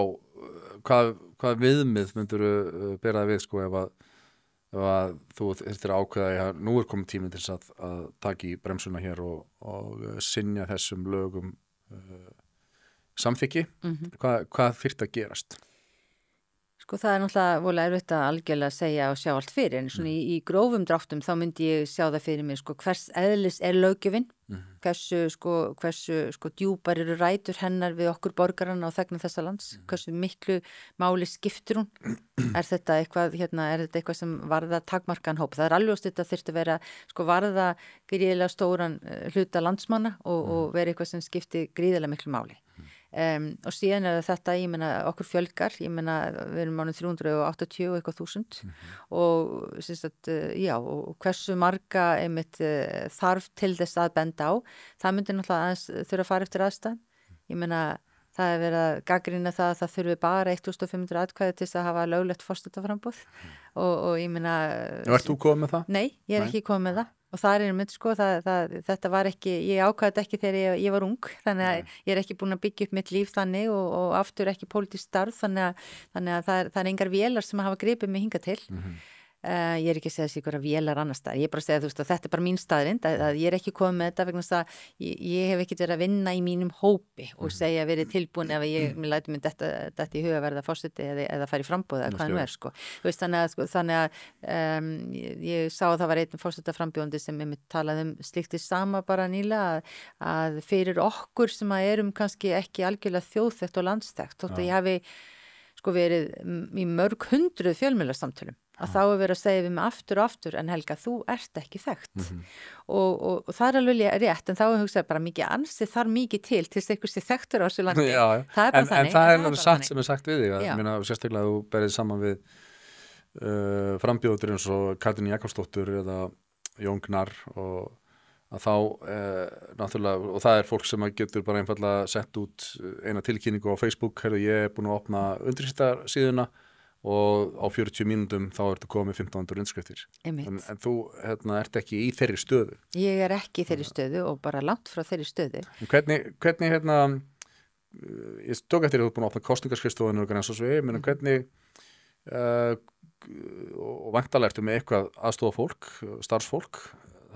hvað viðmið myndirðu bera það við sko ef að þú þurftir að ákveða að nú komið tíminn til þess að taka í bremsuna hér og synja þessum lögum samþykki, hvað þyrfti að gerast? Sko það náttúrulega voðalega erfitt að algjörlega segja og sjá allt fyrir, en svona í grófum dráttum þá myndi ég sjá það fyrir mig sko hvers eðlis löggjöfin, hversu djúpar eru rætur hennar við okkur borgarana og þegna þessa lands, hversu miklu máli skiptir hún, er þetta eitthvað sem varða takmarkan hóp, það alveg þetta þyrfti að vera sko varða gríðilega stóran hluta landsmanna og vera eitthvað sem skipti gríðilega miklu máli. Og síðan þetta, ég meina, okkur fjölgar, ég meina, við erum ánum 380 og eitthvað þúsund og og hversu marga einmitt þarf til þess að benda á, það myndi náttúrulega aðeins þurfa að fara eftir aðstæðum. Ég meina, það verið að gagnrýna það að það þurfi bara 1500 atkvæði til þess að hafa löglegt forsetaframboð og ég meina... Ert þú komið með það? Nei, ég ekki komið með það. Og það mynd sko, þetta var ekki, ég ákvaði þetta ekki þegar ég var ung, þannig að ég ekki búin að byggja upp mitt líf þannig og aftur ekki pólitískt starf, þannig að það engar vélar sem hafa gripið mig hingað til. Ég ekki að segja þessi ykkur að vélar annar staðar, ég bara segja þú veist að þetta bara mín staðrind, að ég ekki komið með þetta vegna þess að ég hef ekkert verið að vinna í mínum hópi og segja verið tilbúin ef mér lætur mér þetta í huga verða forseti eða fara í framboð eða hvað nú sko. Þú veist þannig að ég sá að það var einn forsetaframbjóðandi sem mér talaði slíkt í sama bara nýlega að fyrir okkur sem að erum kannski ekki algjörlega þjóðþekkt og landsþekkt, þótt að ég hafi sko verið í mörg hundruð fjölmiðlasamtölum að þá verið að segja við mig aftur og aftur en Helga, þú ert ekki þekkt og það alveg rétt en þá hugsaði bara mikið ansið þar mikið til þess að einhversi þekktur á þessu landi. Já, það er bara þannig. En það er náttúrulega satt sem er sagt við þig, ég meina sérstaklega að þú berið saman við frambjóður eins og Katrín Jakobsdóttur eða Jón Gnarr og að þá náttúrulega, og það er fólk sem getur bara einfallega sett út eina tilkynningu á Facebook, ég búin að opna undirskriftarsíðuna og á 40 mínútum þá ertu komið 1500 undirskriftir. En þú ert ekki í þeirri stöðu. Ég er ekki í þeirri stöðu og bara langt frá þeirri stöðu. Hvernig ég tók eftir að þú búin að opna kosningaskrifstofuna og hvernig og væntanlega ertu með eitthvað aðstofafólk, starfsfólk,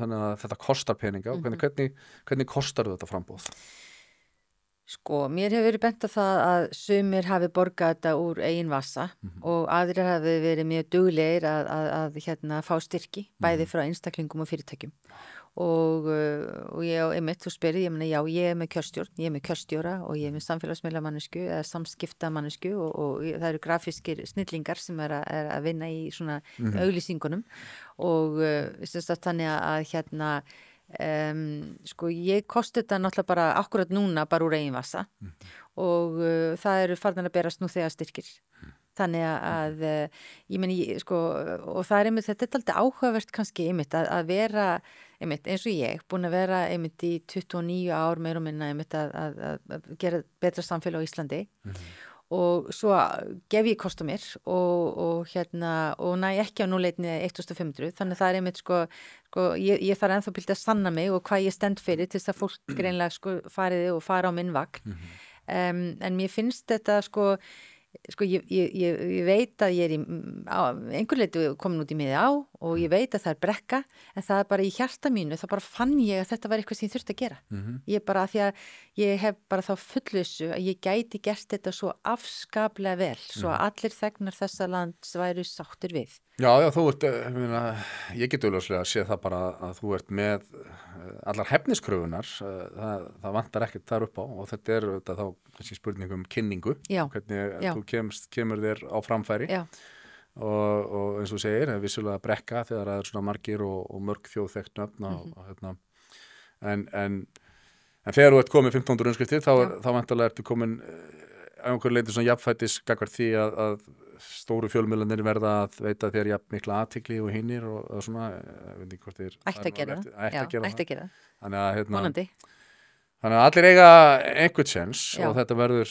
þannig að þetta kostar peninga og hvernig kostar þetta framboð? Sko, mér hefur verið bent á það að sumir hafi borgað þetta úr eigin vasa og aðrir hafi verið mjög duglegir að fá styrki, bæði frá einstaklingum og fyrirtækjum. Og ég einmitt, þú spyrir, ég meina já, ég er með kjörstjórn, ég er með kjörstjóra og ég er með samfélagsmiðlamannesku eða samskiptamannesku og það eru grafískir snillingar sem er að vinna í svona auglýsingunum og þannig að sko ég kosti þetta náttúrulega bara akkurat núna bara úr eigin vasa og það eru farnar að berast nú þegar styrkir þannig að ég meni sko og það einmitt, þetta alltaf áhugavert kannski einmitt að vera einmitt, eins og ég, búin að vera einmitt í 29 ár meir og minna einmitt að gera betra samfélag á Íslandi og svo gef ég kost á mér og næ ekki á núleitni 1500, þannig það einmitt ég þarf ennþá pildi að sanna mig og hvað ég stend fyrir til þess að fólk greinlega fara á minn vagn en mér finnst þetta ég veit að ég á einhver leiti komin út í miði á og ég veit að það brekka en það bara í hjarta mínu, þá bara fann ég að þetta var eitthvað sem ég þurfti að gera ég bara, því að ég hef bara þá fullvissu að ég gæti gert þetta svo afskaplega vel, svo að allir þegnar þessa lands væru sáttir við. Já, þú ert, ég get auðvitað að sé það bara að þú ert með allar hefniskröfunar, það vantar ekkert þar upp á og þetta þá kannski spurning kynningu, hvernig þú kemur þér á framfæri og eins og segir, vissulega brekka þegar það svona margir og mörg þjóðþekkt nöfn en þegar þú ert komið 1500 undskriftir þá vantarlega ertu komin á einhverju leiti svona jafnfætis gagnvart því að stóru fjölmiðlarnir verða að veita þér jafn mikla athygli og hinnir og svona, ég veit ekki hvort þeir ætti að gera þannig að allir eiga einhvern séns og þetta verður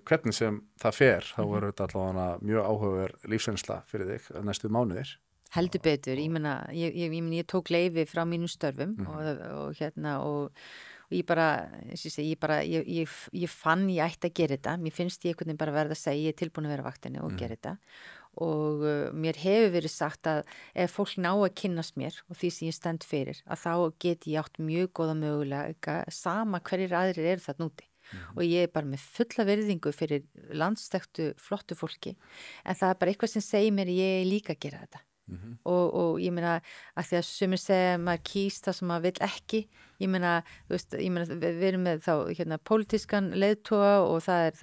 hvernig sem það fer þá verður þetta allavega mjög áhugaverð lífsreynsla fyrir þig næstu mánuðir. Heldur betur, ég tók leyfi frá mínum störfum og ég fann ég ætti að gera þetta, mér finnst ég einhvern veginn bara verða að segja ég er tilbúin að vera á vaktinni og gera þetta og mér hefur verið sagt að ef fólk ná að kynnast mér og því sem ég stend fyrir að þá get ég átt mjög góða mögulega sama hverjir aðrir eru þarna úti og ég er bara með fulla virðingu fyrir landsþekktu flottu fólki en það er bara eitthvað sem segir mér ég líka að gera þetta og ég meina að því að sumir segja maður kýst það sem maður vill ekki ég meina við erum með þá pólitískan leiðtoga og það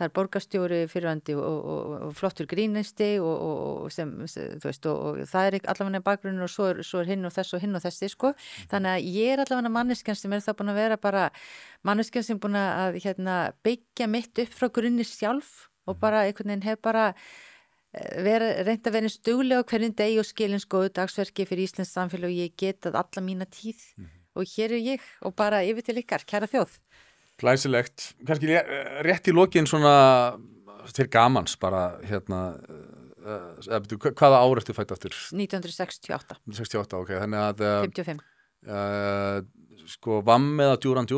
er borgarstjóri fyrrverandi og flottur grínisti og sem þú veist og það er allavega bakgrunnur og svo er hinn og þessi þannig að ég er allavega manneskjan sem er það búin að vera bara manneskjan sem búin að byggja mitt upp frá grunni sjálf og bara einhvern veginn hef bara reynt að vera eins dugleg á hverjum degi og skilins góðu dagsverki fyrir Íslands samfélag og ég getað alla mína tíð og hér er ég og bara yfir til ykkar, kæra þjóð. Glæsilegt, kannski rétt í lokin svona til gamans bara hvaða ár ertu fædd aftur? 1968. 68, ok, þannig að 55. Vamm eða djúran?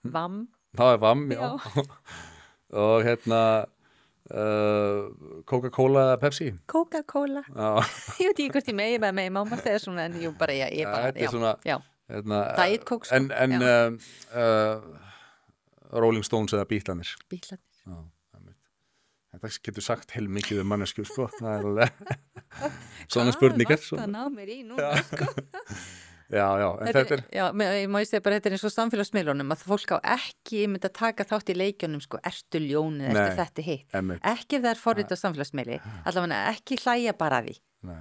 Vamm. Það er vamm, já. Og Coca-Cola eða Pepsi? Coca-Cola. Ég veit ekki hvort ég megi með mamma þegar svona en ég bara, Diet Coke En Rolling Stones eða Beatlanir? Þetta getur sagt heilmikið mannesku, það er alveg svona spurningar. Hvað ná mér í núna, Já, en þetta er... Já, ég má segja bara, þetta er eins og samfélagsmiðlunum að fólk á ekki mynda að taka þátt í leikjunum, ertu ljónið, ertu þetta hitt. Ekki ef það er forrit á samfélagsmiðli, allavega ekki hlæja bara að því.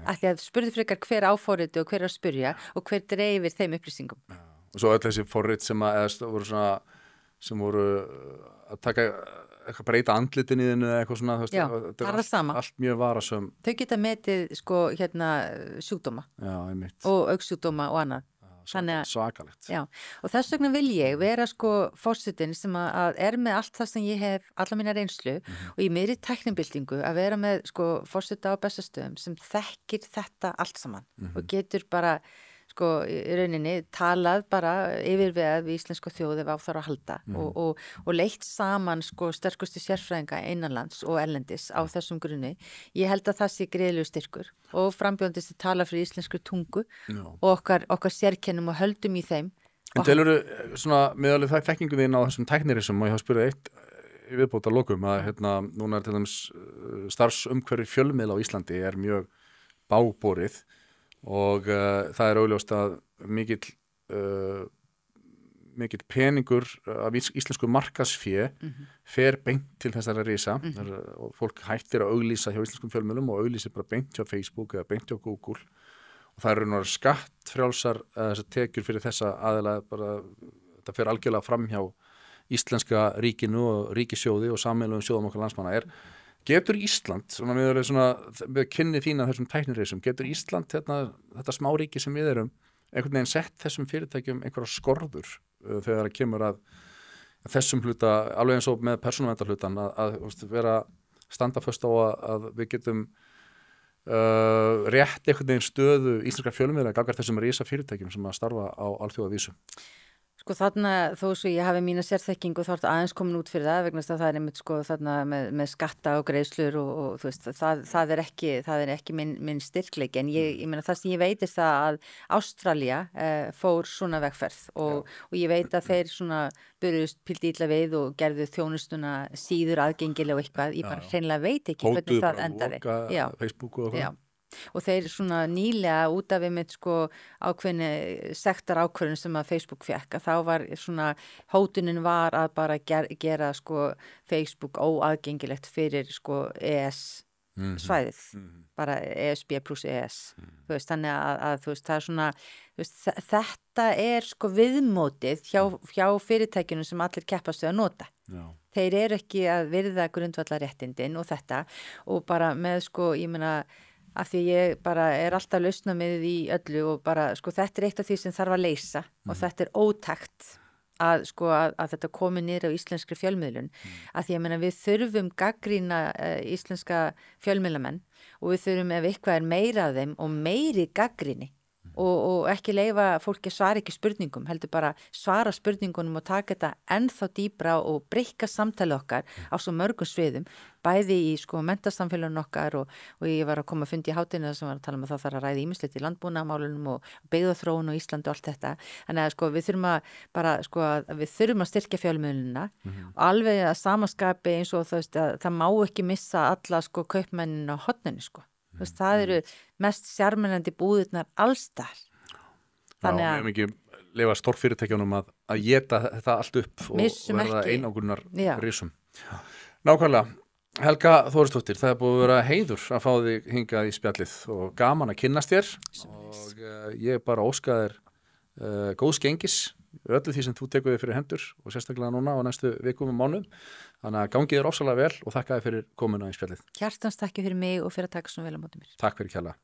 Af því að spurði frekar hver á forriti og hver að spurja og hver dreifir þeim upplýsingum. Og svo öll þessi forrit sem voru að taka eitthvað breyta andlitin í þinu eða eitthvað svona. Já, það er það sama. Allt mjög varasöm. Þau geta metið sjúkdóma og augsjúkdóma og annað. Svakalegt. Já, og þess vegna vil ég vera forsetinn sem að er með allt það sem ég hef, alla mína reynslu og í meiri tæknibildingu að vera með forseta á Bessastöðum sem þekkir þetta allt saman og getur bara í rauninni talað bara yfir við íslensku þjóð ef á þarf að halda og leitt saman sterkustu sérfræðinga innanlands og erlendis á þessum grunni. Ég held að það sé greiðlegur styrkur og frambjóðandi sem tala fyrir íslensku tungu og okkar sérkennum og höldum í þeim. En telurðu svona meðalið það þekkingu þín á þessum tæknirisum og ég hafa spurðið eitt viðbót að lokum að núna er til dæmis starfsumhverfi fjölmiðla á Íslandi er mjög bágborið og það er augljóst að mikill peningur af íslensku markaðsfé fer beint til þessara risa og fólk hættir að auglýsa hjá íslenskum fjölmiðlum og auglýsir bara beint hjá Facebook eða beint hjá Google og það eru skattfrjálsar þessar tekjur fyrir þessa aðila bara, þetta fer algjörlega fram hjá íslenska ríkinu og ríkissjóði og sameiginlegum sjóðum okkar landsmanna Getur Ísland, svona við kynni þín að þessum tæknireisum, getur Ísland þetta smáríki sem við erum einhvern veginn sett þessum fyrirtækjum einhverja skorður þegar það kemur að þessum hluta, alveg eins og með persónuverndarhlutan að vera standa föst á að við getum rétt einhvern veginn stöðu íslenskra fjölmiðla gagnvart þessum risa fyrirtækjum sem að starfa á alþjóðavísu. Sko þarna þó svo ég hafi mína sérþekkingu þá ertu aðeins komin út fyrir það vegna þess að það einmitt sko þarna með skatta og greiðslur og þú veist það er ekki minn styrkleik en ég meina það sem ég veit er það að Ástralía fór svona vegferð og ég veit að þeir svona byrjuðust pildi illa við og gerðu þjónustuna síður aðgengilega og eitthvað, ég bara hreinlega veit ekki hvernig það endaði. Facebook og það. Og þeir svona nýlega út af einmitt sko ákveðni sektar ákvörðun sem að Facebook fekk að þá var svona hótunin var að bara gera sko Facebook óaðgengilegt fyrir sko ES svæðið, bara ESB plus ES þú veist, þannig að þú veist, það er svona þú veist, þetta er sko viðmótið hjá fyrirtækjunum sem allir keppast við að nota. Já. Þeir eru ekki að virða grundvallarréttindin og þetta og bara með sko, ég meina af því ég bara er alltaf lausna með í öllu og bara sko þetta er eitt af því sem þarf að leysa og þetta er ótækt að sko að þetta komi niður á íslenskri fjölmiðlun að því ég meina við þurfum gagnrýna íslenska fjölmiðlamenn og við þurfum ef eitthvað er meira af þeim og meiri gagnrýni og ekki leyfa fólki svara ekki spurningum, heldur bara svara spurningunum og taka þetta ennþá dýpra og breykka samtali okkar á svo mörgum sviðum, bæði í sko menntasamfélaginu okkar og ég var að koma að fundi í hátinu sem var að tala um að það þarf að ræða ýmislegt í landbúnaðarmálunum og byggðaþróun og Íslandi og allt þetta. Þannig að sko við þurfum að bara sko að við þurfum að styrkja fjölmiðlunina og alveg að samaskapi eins og það má ekki missa alla sko kaupmennin á horninu sko. Það eru mest sjarmerandi búðirnar allstar. Þannig að við hefum ekki leyfa stórfyrirtækjunum að éta þetta allt upp og verða einangurnar risum. Nákvæmlega. Helga Þórisdóttir, það er búið að vera heiður að fá þig hingað í spjallið og gaman að kynnast þér og ég bara óska þér góðs gengis öllu því sem þú tekur þig fyrir hendur og sérstaklega núna á næstu vikum og mánuðum. Þannig að gangið þér ofsalega vel og þakka þér fyrir komuna í spjallið. Hjartans takk fyrir mig og fyrir að taka svona vel á móti mér. Takk fyrir kærlega.